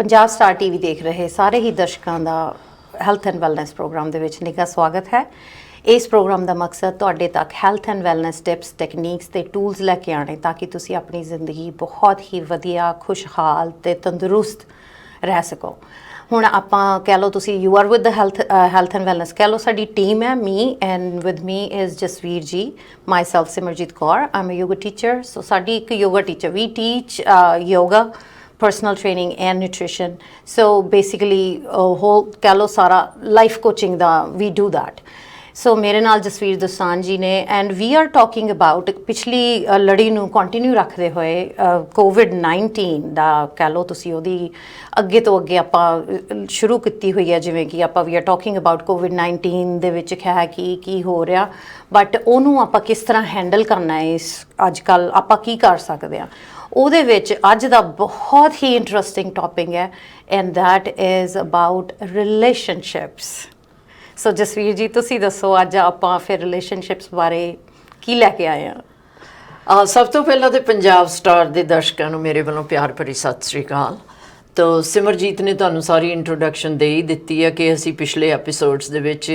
Punjab star TV ਦੇਖ ਰਹੇ ਸਾਰੇ ਹੀ ਦਰਸ਼ਕਾਂ ਦਾ ਹੈਲਥ ਐਂਡ ਵੈਲਨੈਸ ਪ੍ਰੋਗਰਾਮ ਦੇ ਵਿੱਚ ਨਿੱਘਾ ਸਵਾਗਤ ਹੈ। ਇਸ ਪ੍ਰੋਗਰਾਮ ਦਾ ਮਕਸਦ ਤੁਹਾਡੇ ਤੱਕ health and wellness tips, techniques ਤੇ ਟੂਲਸ ਲੈ ਕੇ ਆਉਣੇ ਤਾਂ ਕਿ ਤੁਸੀਂ ਆਪਣੀ ਜ਼ਿੰਦਗੀ ਬਹੁਤ ਹੀ ਵਧੀਆ, ਖੁਸ਼ਹਾਲ ਤੇ ਤੰਦਰੁਸਤ ਰਹਿ ਸਕੋ। ਹੁਣ ਆਪਾਂ ਕਹਿ ਲਓ ਤੁਸੀਂ you are with the health and wellness ਕਹਿ ਲਓ ਸਾਡੀ ਟੀਮ ਹੈ। Me and with me is Jasveer ji, myself Simranjeet Kaur. I am a yoga teacher. So ਸਾਡੀ ਇੱਕ yoga teacher, we teach yoga, personal training and nutrition. So basically whole कह लो सारा life coaching the we do that. So ਮੇਰੇ ਨਾਲ ਜਸਵੀਰ ਦੋਸਾਂਝ ਜੀ ਨੇ and we are talking about ਪਿਛਲੀ ਲੜੀ ਨੂੰ ਕੰਟੀਨਿਊ ਰੱਖਦੇ ਹੋਏ COVID-19 ਦਾ ਕਹਿ ਲਓ ਤੁਸੀਂ ਉਹਦੀ ਅੱਗੇ ਤੋਂ ਅੱਗੇ ਆਪਾਂ ਸ਼ੁਰੂ ਕੀਤੀ ਹੋਈ ਹੈ। ਜਿਵੇਂ ਕਿ ਆਪਾਂ we are talking about COVID-19 ਦੇ ਵਿੱਚ ਹੈ ਕੀ ਹੋ ਰਿਹਾ, ਬਟ ਉਹਨੂੰ ਆਪਾਂ ਕਿਸ ਤਰ੍ਹਾਂ ਹੈਂਡਲ ਕਰਨਾ ਹੈ, ਇਸ ਅੱਜ ਕੱਲ੍ਹ ਆਪਾਂ ਕੀ ਕਰ ਸਕਦੇ ਹਾਂ। ਉਹਦੇ ਵਿੱਚ ਅੱਜ ਦਾ ਬਹੁਤ ਹੀ ਇੰਟਰਸਟਿੰਗ ਟੌਪਿਕ ਹੈ and that is about relationships. So Jasveer ji ਤੁਸੀਂ ਦੱਸੋ ਅੱਜ ਆਪਾਂ ਫਿਰ ਰਿਲੇਸ਼ਨਸ਼ਿਪਸ ਬਾਰੇ ਕੀ ਲੈ ਕੇ ਆਏ ਹਾਂ। ਸਭ ਤੋਂ ਪਹਿਲਾਂ ਤਾਂ ਪੰਜਾਬ ਸਟਾਰ ਦੇ ਦਰਸ਼ਕਾਂ ਨੂੰ ਮੇਰੇ ਵੱਲੋਂ ਪਿਆਰ ਭਰੀ ਸਤਿ ਸ੍ਰੀ ਅਕਾਲ। ਤਾਂ ਸਿਮਰਜੀਤ ਨੇ ਤੁਹਾਨੂੰ ਸਾਰੀ ਇੰਟਰੋਡਕਸ਼ਨ ਦੇ ਹੀ ਦਿੱਤੀ ਹੈ ਕਿ ਅਸੀਂ ਪਿਛਲੇ ਐਪੀਸੋਡਸ ਦੇ ਵਿੱਚ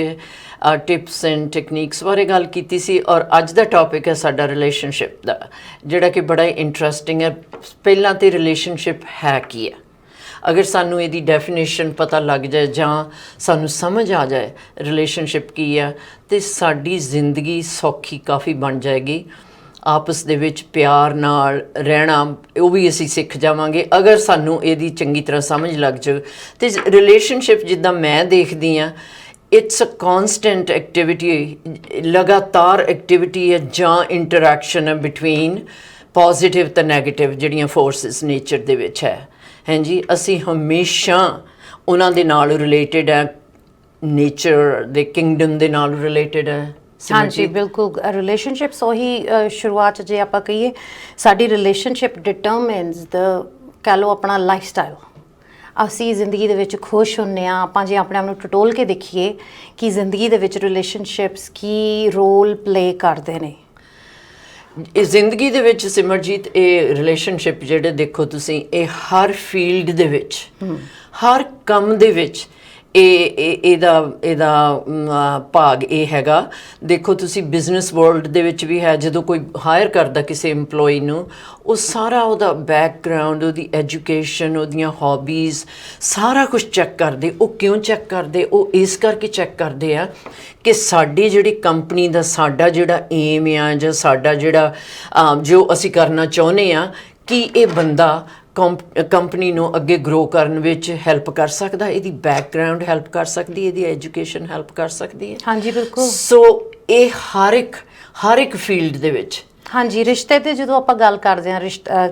ਟਿਪਸ ਐਂਡ ਟੈਕਨੀਕਸ ਬਾਰੇ ਗੱਲ ਕੀਤੀ ਸੀ ਔਰ ਅੱਜ ਦਾ ਟੌਪਿਕ ਹੈ ਸਾਡਾ ਰਿਲੇਸ਼ਨਸ਼ਿਪ ਦਾ, ਜਿਹੜਾ ਕਿ ਬੜਾ ਹੀ ਇੰਟਰਸਟਿੰਗ ਹੈ। ਪਹਿਲਾਂ ਤਾਂ ਰਿਲੇਸ਼ਨਸ਼ਿਪ ਹੈ ਕੀ ਹੈ, ਅਗਰ ਸਾਨੂੰ ਇਹਦੀ ਡੈਫੀਨੇਸ਼ਨ ਪਤਾ ਲੱਗ ਜਾਏ ਜਾਂ ਸਾਨੂੰ ਸਮਝ ਆ ਜਾਏ ਰਿਲੇਸ਼ਨਸ਼ਿਪ ਕੀ ਹੈ ਤਾਂ ਸਾਡੀ ਜ਼ਿੰਦਗੀ ਸੌਖੀ ਕਾਫੀ ਬਣ ਜਾਏਗੀ। ਆਪਸ ਦੇ ਵਿੱਚ ਪਿਆਰ ਨਾਲ ਰਹਿਣਾ ਉਹ ਵੀ ਅਸੀਂ ਸਿੱਖ ਜਾਵਾਂਗੇ ਅਗਰ ਸਾਨੂੰ ਇਹਦੀ ਚੰਗੀ ਤਰ੍ਹਾਂ ਸਮਝ ਲੱਗ ਜਾਵੇ। ਅਤੇ ਰਿਲੇਸ਼ਨਸ਼ਿਪ ਜਿੱਦਾਂ ਮੈਂ ਦੇਖਦੀ ਹਾਂ, ਇਟਸ ਅ ਕੌਨਸਟੈਂਟ ਐਕਟੀਵਿਟੀ, ਲਗਾਤਾਰ ਐਕਟੀਵਿਟੀ ਹੈ ਜਾਂ ਇੰਟਰੈਕਸ਼ਨ ਹੈ ਬਿਟਵੀਨ ਪੋਜ਼ੀਟਿਵ ਅਤੇ ਨੈਗੇਟਿਵ ਜਿਹੜੀਆਂ ਫੋਰਸਿਸ ਨੇਚਰ ਦੇ ਵਿੱਚ ਹੈ। ਹਾਂਜੀ, ਅਸੀਂ ਹਮੇਸ਼ਾ ਉਹਨਾਂ ਦੇ ਨਾਲ ਰਿਲੇਟਡ ਹੈ, ਨੇਚਰ ਦੇ ਕਿੰਗਡਮ ਦੇ ਨਾਲ ਰਿਲੇਟਡ ਹੈ। ਹਾਂਜੀ ਬਿਲਕੁਲ, ਰਿਲੇਸ਼ਨਸ਼ਿਪਸ ਉਹੀ ਸ਼ੁਰੂਆਤ ਜੇ ਆਪਾਂ ਕਹੀਏ ਸਾਡੀ ਰਿਲੇਸ਼ਨਸ਼ਿਪ ਡਿਟਰਮਿਨਸ ਦ ਕਹਿ ਲਓ ਆਪਣਾ ਲਾਈਫ ਸਟਾਈਲ। ਅਸੀਂ ਜ਼ਿੰਦਗੀ ਦੇ ਵਿੱਚ ਖੁਸ਼ ਹੁੰਦੇ ਹਾਂ, ਆਪਾਂ ਜੇ ਆਪਣੇ ਆਪ ਨੂੰ ਟਟੋਲ ਕੇ ਦੇਖੀਏ ਕਿ ਜ਼ਿੰਦਗੀ ਦੇ ਵਿੱਚ ਰਿਲੇਸ਼ਨਸ਼ਿਪਸ ਕੀ ਰੋਲ ਪਲੇ ਕਰਦੇ ਨੇ। ਇਸ ਜ਼ਿੰਦਗੀ ਦੇ ਵਿੱਚ ਸਿਮਰਜੀਤ ਇਹ ਰਿਲੇਸ਼ਨਸ਼ਿਪ ਜਿਹੜੇ ਦੇਖੋ ਤੁਸੀਂ, ਇਹ ਹਰ ਫੀਲਡ ਦੇ ਵਿੱਚ, ਹਰ ਕੰਮ ਦੇ ਵਿੱਚ ਇਹਦਾ ਭਾਗ ਇਹ ਹੈਗਾ। ਦੇਖੋ ਤੁਸੀਂ ਬਿਜ਼ਨਸ ਵਰਲਡ ਦੇ ਵਿੱਚ ਵੀ ਹੈ, ਜਦੋਂ ਕੋਈ ਹਾਇਰ ਕਰਦਾ ਕਿਸੇ EMPLOYEE ਨੂੰ, ਉਹ ਸਾਰਾ ਉਹਦਾ ਬੈਕਗਰਾਊਂਡ, ਉਹਦੀ ਐਜੂਕੇਸ਼ਨ, ਉਹਦੀਆਂ ਹੌਬੀਜ਼ ਸਾਰਾ ਕੁਝ ਚੈੱਕ ਕਰਦੇ। ਉਹ ਕਿਉਂ ਚੈੱਕ ਕਰਦੇ? ਉਹ ਇਸ ਕਰਕੇ ਚੈੱਕ ਕਰਦੇ ਆ ਕਿ ਸਾਡੀ ਜਿਹੜੀ ਕੰਪਨੀ ਦਾ ਸਾਡਾ ਜਿਹੜਾ ਏਮ ਆ ਜਾਂ ਸਾਡਾ ਜਿਹੜਾ ਜੋ ਅਸੀਂ ਕਰਨਾ ਚਾਹੁੰਦੇ ਹਾਂ, ਕਿ ਇਹ ਬੰਦਾ ਕੰਪਨੀ ਨੂੰ ਅੱਗੇ ਗਰੋ ਕਰਨ ਵਿੱਚ ਹੈਲਪ ਕਰ ਸਕਦਾ, ਇਹਦੀ ਬੈਕਗਰਾਊਂਡ ਹੈਲਪ ਕਰ ਸਕਦੀ, ਇਹਦੀ ਐਜੂਕੇਸ਼ਨ ਹੈਲਪ ਕਰ ਸਕਦੀ ਹੈ। ਹਾਂਜੀ ਬਿਲਕੁਲ। ਸੋ ਇਹ ਹਰ ਇੱਕ ਫੀਲਡ ਦੇ ਵਿੱਚ। ਹਾਂਜੀ, ਰਿਸ਼ਤੇ ਤੇ ਜਦੋਂ ਆਪਾਂ ਗੱਲ ਕਰਦੇ ਹਾਂ,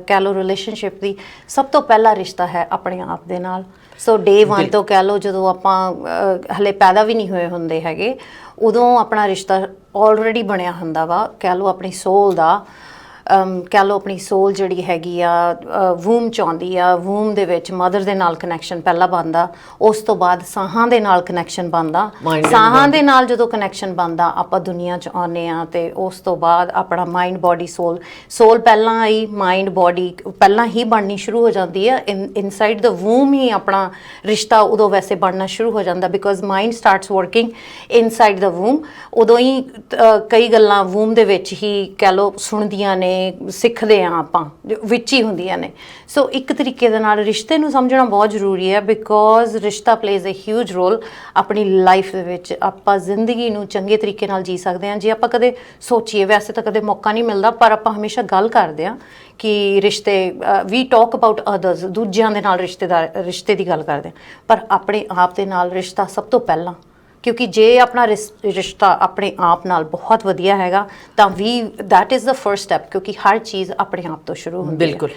ਕਹਿ ਲਓ ਰਿਲੇਸ਼ਨਸ਼ਿਪ ਦੀ, ਸਭ ਤੋਂ ਪਹਿਲਾ ਰਿਸ਼ਤਾ ਹੈ ਆਪਣੇ ਆਪ ਦੇ ਨਾਲ। ਸੋ ਡੇ 1 ਤੋਂ ਕਹਿ ਲਓ ਜਦੋਂ ਆਪਾਂ ਹਲੇ ਪੈਦਾ ਵੀ ਨਹੀਂ ਹੋਏ ਹੁੰਦੇ ਹੈਗੇ, ਉਦੋਂ ਆਪਣਾ ਰਿਸ਼ਤਾ ਆਲਰੇਡੀ ਬਣਿਆ ਹੁੰਦਾ ਵਾ। ਕਹਿ ਲਓ ਆਪਣੀ ਸੋਲ ਦਾ, ਕਹਿ ਲਓ ਆਪਣੀ ਸੋਲ ਜਿਹੜੀ ਹੈਗੀ ਆ ਵੂਮ 'ਚ ਆਉਂਦੀ ਆ। ਵੂਮ ਦੇ ਵਿੱਚ ਮਦਰ ਦੇ ਨਾਲ ਕਨੈਕਸ਼ਨ ਪਹਿਲਾਂ ਬਣਦਾ, ਉਸ ਤੋਂ ਬਾਅਦ ਸਾਹਾਂ ਦੇ ਨਾਲ ਕਨੈਕਸ਼ਨ ਬਣਦਾ। ਸਾਹਾਂ ਦੇ ਨਾਲ ਜਦੋਂ ਕਨੈਕਸ਼ਨ ਬਣਦਾ ਆਪਾਂ ਦੁਨੀਆ 'ਚ ਆਉਂਦੇ ਹਾਂ, ਅਤੇ ਉਸ ਤੋਂ ਬਾਅਦ ਆਪਣਾ ਮਾਈਂਡ, ਬੋਡੀ, ਸੋਲ ਪਹਿਲਾਂ ਆਈ, ਮਾਈਂਡ, ਬੋਡੀ ਪਹਿਲਾਂ ਹੀ ਬਣਨੀ ਸ਼ੁਰੂ ਹੋ ਜਾਂਦੀ ਹੈ। ਇਨਸਾਈਡ ਦ ਵੂਮ ਹੀ ਆਪਣਾ ਰਿਸ਼ਤਾ ਉਦੋਂ ਵੈਸੇ ਬਣਨਾ ਸ਼ੁਰੂ ਹੋ ਜਾਂਦਾ, because mind starts working inside the womb. ਉਦੋਂ ਹੀ ਕਈ ਗੱਲਾਂ ਵੂਮ ਦੇ ਵਿੱਚ ਹੀ ਕਹਿ ਲਓ ਸੁਣਦੀਆਂ ਨੇ, ਸਿੱਖਦੇ ਹਾਂ ਆਪਾਂ, ਵਿੱਚ ਹੀ ਹੁੰਦੀਆਂ ਨੇ। ਸੋ ਇੱਕ ਤਰੀਕੇ ਦੇ ਨਾਲ ਰਿਸ਼ਤੇ ਨੂੰ ਸਮਝਣਾ ਬਹੁਤ ਜ਼ਰੂਰੀ ਹੈ, ਬਿਕੋਜ਼ ਰਿਸ਼ਤਾ ਪਲੇਜ਼ ਅ ਹਿਊਜ ਰੋਲ ਆਪਣੀ ਲਾਈਫ ਦੇ ਵਿੱਚ। ਆਪਾਂ ਜ਼ਿੰਦਗੀ ਨੂੰ ਚੰਗੇ ਤਰੀਕੇ ਨਾਲ ਜੀ ਸਕਦੇ ਹਾਂ ਜੇ ਆਪਾਂ ਕਦੇ ਸੋਚੀਏ। ਵੈਸੇ ਤਾਂ ਕਦੇ ਮੌਕਾ ਨਹੀਂ ਮਿਲਦਾ, ਪਰ ਆਪਾਂ ਹਮੇਸ਼ਾ ਗੱਲ ਕਰਦੇ ਹਾਂ ਕਿ ਰਿਸ਼ਤੇ, ਵੀ ਟਾਕ ਅਬਾਊਟ ਅਦਰਸ, ਦੂਜਿਆਂ ਦੇ ਨਾਲ ਰਿਸ਼ਤੇ ਦੀ ਗੱਲ ਕਰਦੇ ਹਾਂ, ਪਰ ਆਪਣੇ ਆਪ ਦੇ ਨਾਲ ਰਿਸ਼ਤਾ ਸਭ ਤੋਂ ਪਹਿਲਾਂ। ਕਿਉਂਕਿ ਜੇ ਆਪਣਾ ਰਿਸ਼ਤਾ ਆਪਣੇ ਆਪ ਨਾਲ ਬਹੁਤ ਵਧੀਆ ਹੈਗਾ ਤਾਂ that is the first step, ਕਿਉਂਕਿ ਹਰ ਚੀਜ਼ ਆਪਣੇ ਆਪ ਤੋਂ ਸ਼ੁਰੂ ਹੁੰਦੀ ਹੈ। ਬਿਲਕੁਲ।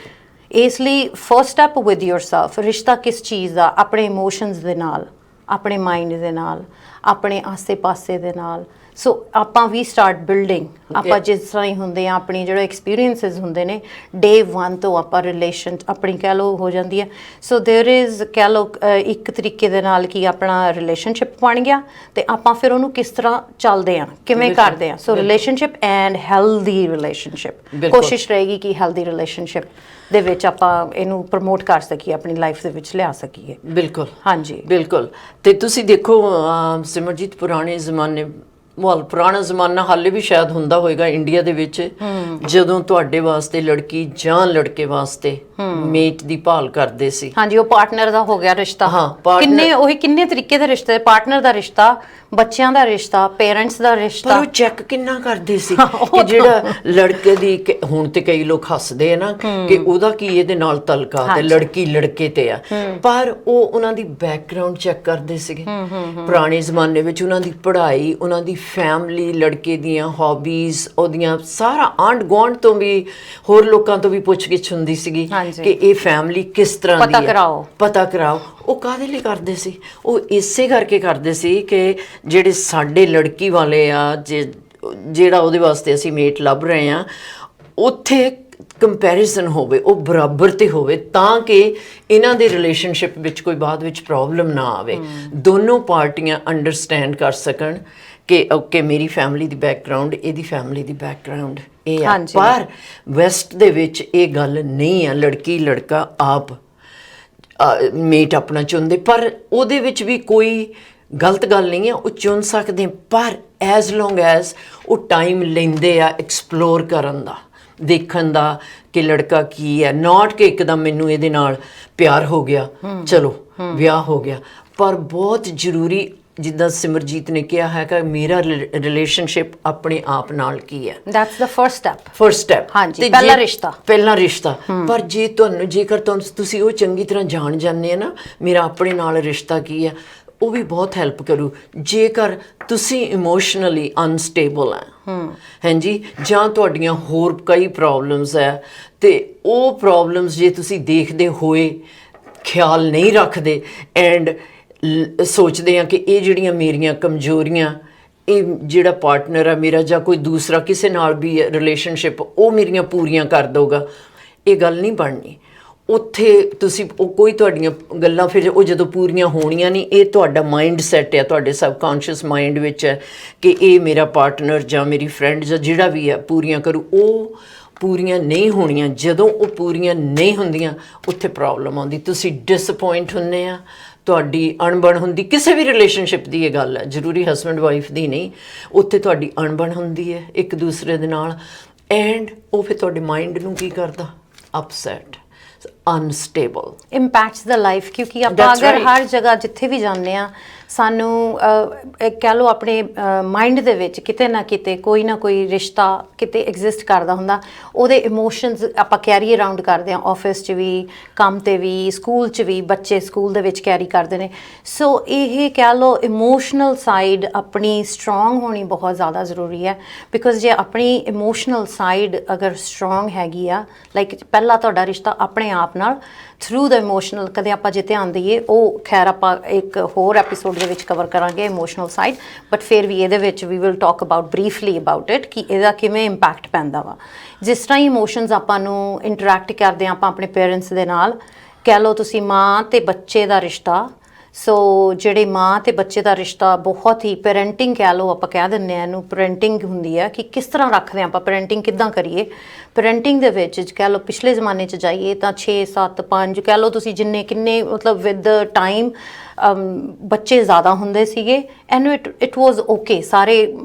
ਇਸ ਲਈ ਫਰਸਟ ਸਟੈਪ ਵਿਦ ਯੋਰਸੈਲਫ। ਰਿਸ਼ਤਾ ਕਿਸ ਚੀਜ਼ ਦਾ? ਆਪਣੇ ਇਮੋਸ਼ਨਸ ਦੇ ਨਾਲ, ਆਪਣੇ ਮਾਈਂਡ ਦੇ ਨਾਲ, ਆਪਣੇ ਆਸੇ-ਪਾਸੇ ਦੇ ਨਾਲ। ਸੋ ਆਪਾਂ ਵੀ ਸਟਾਰਟ ਬਿਲਡਿੰਗ ਆਪਾਂ ਜਿਸ ਤਰ੍ਹਾਂ ਹੀ ਹੁੰਦੇ ਆ, ਆਪਣੀ ਜਿਹੜੇ ਐਕਸਪੀਰੀਐਂਸਿਸ ਹੁੰਦੇ ਨੇ ਡੇ 1 ਤੋਂ ਆਪਾਂ ਰਿਲੇਸ਼ਨ ਆਪਣੀ ਕਹਿ ਲਓ ਹੋ ਜਾਂਦੀ ਹੈ। ਸੋ ਦੇਅਰ ਇਜ਼ ਕਹਿ ਲਓ ਇੱਕ ਤਰੀਕੇ ਦੇ ਨਾਲ ਕਿ ਆਪਣਾ ਰਿਲੇਸ਼ਨਸ਼ਿਪ ਬਣ ਗਿਆ ਤੇ ਆਪਾਂ ਫਿਰ ਉਹਨੂੰ ਕਿਸ ਤਰ੍ਹਾਂ ਚੱਲਦੇ ਆ, ਕਿਵੇਂ ਕਰਦੇ ਆ। ਸੋ ਰਿਲੇਸ਼ਨਸ਼ਿਪ ਐਂਡ ਹੈਲਦੀ ਰਿਲੇਸ਼ਨਸ਼ਿਪ, ਕੋਸ਼ਿਸ਼ ਰਹੇਗੀ ਕਿ ਹੈਲਦੀ ਰਿਲੇਸ਼ਨਸ਼ਿਪ ਦੇ ਵਿੱਚ ਆਪਾਂ ਇਹਨੂੰ ਪ੍ਰਮੋਟ ਕਰ ਸਕੀਏ, ਆਪਣੀ ਲਾਈਫ ਦੇ ਵਿੱਚ ਲਿਆ ਸਕੀਏ। ਬਿਲਕੁਲ, ਹਾਂਜੀ ਬਿਲਕੁਲ। ਤੇ ਤੁਸੀਂ ਦੇਖੋ ਸਿਮਰਜੀਤ, ਪੁਰਾਣੇ ਜ਼ਮਾਨੇ ਪੁਰਾਣਾ ਜ਼ਮਾਨਾ ਹਾਲੇ ਵੀ ਸ਼ਾਇਦ ਹੁੰਦਾ ਹੋਏਗਾ ਇੰਡੀਆ ਦੇ ਵਿੱਚ, ਜਦੋਂ ਤੁਹਾਡੇ ਵਾਸਤੇ ਲੜਕੀ ਜਾਂ ਲੜਕੇ ਵਾਸਤੇ ਮੇਟ ਦੀ ਭਾਲ ਕਰਦੇ ਸੀ। ਹਾਂਜੀ, ਉਹ ਪਾਰਟਨਰ ਦਾ ਹੋ ਗਿਆ ਰਿਸ਼ਤਾ। ਹਾਂ, ਕਿੰਨੇ ਤਰੀਕੇ ਦੇ ਰਿਸ਼ਤੇ, ਪਾਰਟਨਰ ਦਾ ਰਿਸ਼ਤਾ, ਬੱਚਿਆਂ ਦਾ ਰਿਸ਼ਤਾ, ਪੇਰੈਂਟਸ ਦਾ ਰਿਸ਼ਤਾ। ਪਰ ਉਹ ਚੈੱਕ ਕਿੰਨਾ ਕਰਦੇ ਸੀ ਕਿ ਜਿਹੜਾ ਲੜਕੇ ਦੀ, ਹੁਣ ਤੇ ਕਈ ਲੋਕ ਹੱਸਦੇ ਆ ਨਾ ਕਿ ਉਹਦਾ ਕੀ ਇਹਦੇ ਨਾਲ ਤਲਕਾ ਤੇ ਲੜਕੀ ਲੜਕੇ ਤੇ ਆ, ਪਰ ਉਹ ਉਹਨਾਂ ਦੀ ਬੈਕਗ੍ਰਾਉਂਡ ਚੈੱਕ ਕਰਦੇ ਸੀਗੇ। ਪੁਰਾਣੇ ਜ਼ਮਾਨੇ ਵਿੱਚ ਉਹਨਾਂ ਦੀ ਪੜ੍ਹਾਈ, ਉਹਨਾਂ ਦੀ ਫੈਮਿਲੀ, ਲੜਕੇ ਦੀਆਂ ਹੌਬੀਜ਼, ਉਹਦੀਆਂ ਸਾਰਾ ਆਂਢ ਗੁਆਂਢ ਤੋਂ ਵੀ, ਹੋਰ ਲੋਕਾਂ ਤੋਂ ਵੀ ਪੁੱਛਗਿੱਛ ਹੁੰਦੀ ਸੀਗੀ ਕਿ ਇਹ ਫੈਮਿਲੀ ਕਿਸ ਤਰ੍ਹਾਂ ਦੀ ਹੈ, ਪਤਾ ਕਰਾਓ। ਉਹ ਕਾਹਦੇ ਲਈ ਕਰਦੇ ਸੀ? ਉਹ ਇਸੇ ਕਰਕੇ ਕਰਦੇ ਸੀ ਕਿ ਜਿਹੜੇ ਸਾਡੇ ਲੜਕੀ ਵਾਲੇ ਆ, ਜਿਹੜਾ ਉਹਦੇ ਵਾਸਤੇ ਅਸੀਂ ਮੇਟ ਲੱਭ ਰਹੇ ਆ, ਉੱਥੇ ਕੰਪੈਰੀਜ਼ਨ ਹੋਵੇ, ਉਹ ਬਰਾਬਰ ਤੇ ਹੋਵੇ, ਤਾਂ ਕਿ ਇਹਨਾਂ ਦੇ ਰਿਲੇਸ਼ਨਸ਼ਿਪ ਵਿੱਚ ਕੋਈ ਬਾਅਦ ਵਿੱਚ ਪ੍ਰੋਬਲਮ ਨਾ ਆਵੇ। ਦੋਨੋਂ ਪਾਰਟੀਆਂ ਅੰਡਰਸਟੈਂਡ ਕਰ ਸਕਣ ਕਿ ਓਕੇ, ਮੇਰੀ ਫੈਮਿਲੀ ਦੀ ਬੈਕਗਰਾਉਂਡ, ਇਹਦੀ ਫੈਮਿਲੀ ਦੀ ਬੈਕਗਰਾਉਂਡ ਇਹ ਆ। ਪਰ ਵੈਸਟ ਦੇ ਵਿੱਚ ਇਹ ਗੱਲ ਨਹੀਂ ਆ। ਲੜਕੀ ਲੜਕਾ ਆਪ ਮੇਟ ਆਪਣਾ ਚੁਣਦੇ, ਪਰ ਉਹਦੇ ਵਿੱਚ ਵੀ ਕੋਈ ਗਲਤ ਗੱਲ ਨਹੀਂ ਹੈ, ਉਹ ਚੁਣ ਸਕਦੇ, ਪਰ ਐਜ਼ ਲੌਂਗ ਐਜ਼ ਉਹ ਟਾਈਮ ਲੈਂਦੇ ਆ ਐਕਸਪਲੋਰ ਕਰਨ ਦਾ, ਦੇਖਣ ਦਾ ਕਿ ਲੜਕਾ ਕੀ ਹੈ। ਨੋਟ ਕਿ ਇੱਕਦਮ ਮੈਨੂੰ ਇਹਦੇ ਨਾਲ ਪਿਆਰ ਹੋ ਗਿਆ, ਚਲੋ ਵਿਆਹ ਹੋ ਗਿਆ। ਪਰ ਬਹੁਤ ਜ਼ਰੂਰੀ, ਜਿੱਦਾਂ ਸਿਮਰਜੀਤ ਨੇ ਕਿਹਾ ਹੈ ਕਿ ਮੇਰਾ ਰਿਲੇਸ਼ਨਸ਼ਿਪ ਆਪਣੇ ਆਪ ਨਾਲ ਕੀ ਹੈ। That's the first step. ਹਾਂਜੀ, ਪਹਿਲਾ ਰਿਸ਼ਤਾ। ਪਰ ਜੇਕਰ ਤੁਸੀਂ ਉਹ ਚੰਗੀ ਤਰ੍ਹਾਂ ਜਾਣ ਜਾਂਦੇ ਆ ਨਾ, ਮੇਰਾ ਆਪਣੇ ਨਾਲ ਰਿਸ਼ਤਾ ਕੀ ਹੈ, ਉਹ ਵੀ ਬਹੁਤ ਹੈਲਪ ਕਰੂ। ਜੇਕਰ ਤੁਸੀਂ ਇਮੋਸ਼ਨਲੀ ਅਨਸਟੇਬਲ ਹੈ, ਹਾਂਜੀ, ਜਾਂ ਤੁਹਾਡੀਆਂ ਹੋਰ ਕਈ ਪ੍ਰੋਬਲਮਸ ਹੈ, ਤੇ ਉਹ ਪ੍ਰੋਬਲਮਸ ਜੇ ਤੁਸੀਂ ਦੇਖਦੇ ਹੋਏ ਖਿਆਲ ਨਹੀਂ ਰੱਖਦੇ ਐਂਡ ਸੋਚਦੇ ਆ ਕਿ ਇਹ ਜਿਹੜੀਆਂ ਮੇਰੀਆਂ ਕਮਜ਼ੋਰੀਆਂ, ਇਹ ਜਿਹੜਾ ਪਾਰਟਨਰ ਆ ਮੇਰਾ ਜਾਂ ਕੋਈ ਦੂਸਰਾ ਕਿਸੇ ਨਾਲ ਵੀ ਰਿਲੇਸ਼ਨਸ਼ਿਪ, ਉਹ ਮੇਰੀਆਂ ਪੂਰੀਆਂ ਕਰ ਦਊਗਾ, ਇਹ ਗੱਲ ਨਹੀਂ ਬਣਨੀ। ਉੱਥੇ ਤੁਸੀਂ ਕੋਈ ਤੁਹਾਡੀਆਂ ਗੱਲਾਂ ਫਿਰ ਉਹ ਜਦੋਂ ਪੂਰੀਆਂ ਹੋਣੀਆਂ ਨਹੀਂ, ਇਹ ਤੁਹਾਡਾ ਮਾਈਂਡ ਸੈੱਟ ਹੈ, ਤੁਹਾਡੇ ਸਬਕੌਂਸ਼ੀਅਸ ਮਾਈਂਡ ਵਿੱਚ ਹੈ ਕਿ ਇਹ ਮੇਰਾ ਪਾਰਟਨਰ ਜਾਂ ਮੇਰੀ ਫਰੈਂਡ ਜਾਂ ਜਿਹੜਾ ਵੀ ਹੈ ਪੂਰੀਆਂ ਕਰੂ। ਉਹ ਪੂਰੀਆਂ ਨਹੀਂ ਹੋਣੀਆਂ। ਜਦੋਂ ਉਹ ਪੂਰੀਆਂ ਨਹੀਂ ਹੁੰਦੀਆਂ, ਉੱਥੇ ਪ੍ਰੋਬਲਮ ਆਉਂਦੀ, ਤੁਸੀਂ ਡਿਸਅਪੁਆਇੰਟ ਹੁੰਦੇ ਆ, ਤੁਹਾਡੀ ਅਣਬਣ ਹੁੰਦੀ। ਕਿਸੇ ਵੀ ਰਿਲੇਸ਼ਨਸ਼ਿਪ ਦੀ ਇਹ ਗੱਲ ਹੈ, ਜ਼ਰੂਰੀ ਹਸਬੈਂਡ ਵਾਈਫ ਦੀ ਨਹੀਂ। ਉੱਥੇ ਤੁਹਾਡੀ ਅਣਬਣ ਹੁੰਦੀ ਹੈ ਇੱਕ ਦੂਸਰੇ ਦੇ ਨਾਲ, ਐਂਡ ਉਹ ਫਿਰ ਤੁਹਾਡੇ ਮਾਈਂਡ ਨੂੰ ਕੀ ਕਰਦਾ? ਅਪਸੈਟ, ਅਨਸਟੇਬਲ, ਇੰਪੈਕਟਸ ਦਾ ਲਾਈਫ। ਕਿਉਂਕਿ ਆਪਾਂ ਅਗਰ ਹਰ ਜਗ੍ਹਾ ਜਿੱਥੇ ਵੀ ਜਾਂਦੇ ਆ, ਸਾਨੂੰ ਕਹਿ ਲਓ ਆਪਣੇ ਮਾਈਂਡ ਦੇ ਵਿੱਚ ਕਿਤੇ ਨਾ ਕਿਤੇ ਕੋਈ ਨਾ ਕੋਈ ਰਿਸ਼ਤਾ ਕਿਤੇ ਐਗਜ਼ਿਸਟ ਕਰਦਾ ਹੁੰਦਾ। ਉਹਦੇ ਇਮੋਸ਼ਨਸ ਆਪਾਂ ਕੈਰੀ ਅਰਾਊਂਡ ਕਰਦੇ ਹਾਂ, ਆਫਿਸ 'ਚ ਵੀ, ਕੰਮ 'ਤੇ ਵੀ, ਸਕੂਲ 'ਚ ਵੀ, ਬੱਚੇ ਸਕੂਲ ਦੇ ਵਿੱਚ ਕੈਰੀ ਕਰਦੇ ਨੇ। ਸੋ ਇਹ ਕਹਿ ਲਓ ਇਮੋਸ਼ਨਲ ਸਾਈਡ ਆਪਣੀ ਸਟਰੋਂਗ ਹੋਣੀ ਬਹੁਤ ਜ਼ਿਆਦਾ ਜ਼ਰੂਰੀ ਹੈ। ਬਿਕੋਜ਼ ਜੇ ਆਪਣੀ ਇਮੋਸ਼ਨਲ ਸਾਈਡ ਅਗਰ ਸਟਰੋਂਗ ਹੈਗੀ ਆ, ਲਾਈਕ ਪਹਿਲਾਂ ਤੁਹਾਡਾ ਰਿਸ਼ਤਾ ਆਪਣੇ ਆਪ ਨਾਲ ਥਰੂ ਦਾ ਇਮੋਸ਼ਨਲ, ਕਦੇ ਆਪਾਂ ਜੇ ਧਿਆਨ ਦਈਏ, ਉਹ ਖੈਰ ਆਪਾਂ ਇੱਕ ਹੋਰ ਐਪੀਸੋਡ ਦੇ ਵਿੱਚ ਕਵਰ ਕਰਾਂਗੇ ਇਮੋਸ਼ਨਲ ਸਾਈਡ, ਬਟ ਫਿਰ ਵੀ ਇਹਦੇ ਵਿੱਚ we will talk about briefly about it ਕਿ ਇਹਦਾ ਕਿਵੇਂ ਇੰਪੈਕਟ ਪੈਂਦਾ ਵਾ। ਜਿਸ ਤਰ੍ਹਾਂ ਹੀ ਇਮੋਸ਼ਨਸ ਆਪਾਂ ਨੂੰ ਇੰਟਰੈਕਟ ਕਰਦੇ ਹਾਂ ਆਪਾਂ ਆਪਣੇ ਪੇਰੈਂਟਸ ਦੇ ਨਾਲ, ਕਹਿ ਲਓ ਤੁਸੀਂ ਮਾਂ ਤੇ ਬੱਚੇ ਦਾ ਰਿਸ਼ਤਾ। ਸੋ ਜਿਹੜੇ ਮਾਂ ਤੇ ਬੱਚੇ ਦਾ ਰਿਸ਼ਤਾ ਬਹੁਤ ਹੀ ਪੈਰੈਂਟਿੰਗ ਕਹਿ ਲਓ, ਆਪਾਂ ਕਹਿ ਦਿੰਦੇ ਹਾਂ ਇਹਨੂੰ, ਪੈਰੈਂਟਿੰਗ ਹੁੰਦੀ ਹੈ ਕਿ ਕਿਸ ਤਰ੍ਹਾਂ ਰੱਖਦੇ ਹਾਂ ਆਪਾਂ, ਪੈਰੈਂਟਿੰਗ ਕਿੱਦਾਂ ਕਰੀਏ। ਪੈਰੈਂਟਿੰਗ ਦੇ ਵਿੱਚ ਕਹਿ ਲਓ ਪਿਛਲੇ ਜ਼ਮਾਨੇ 'ਚ ਜਾਈਏ ਤਾਂ 6 7 5 ਕਹਿ ਲਓ ਤੁਸੀਂ ਕਿੰਨੇ ਮਤਲਬ ਵਿਦ ਟਾਈਮ ਬੱਚੇ ਜ਼ਿਆਦਾ ਹੁੰਦੇ ਸੀਗੇ, ਐਂਡ ਇਟ ਵਾਜ਼ ਓਕੇ, ਸਾਰੇ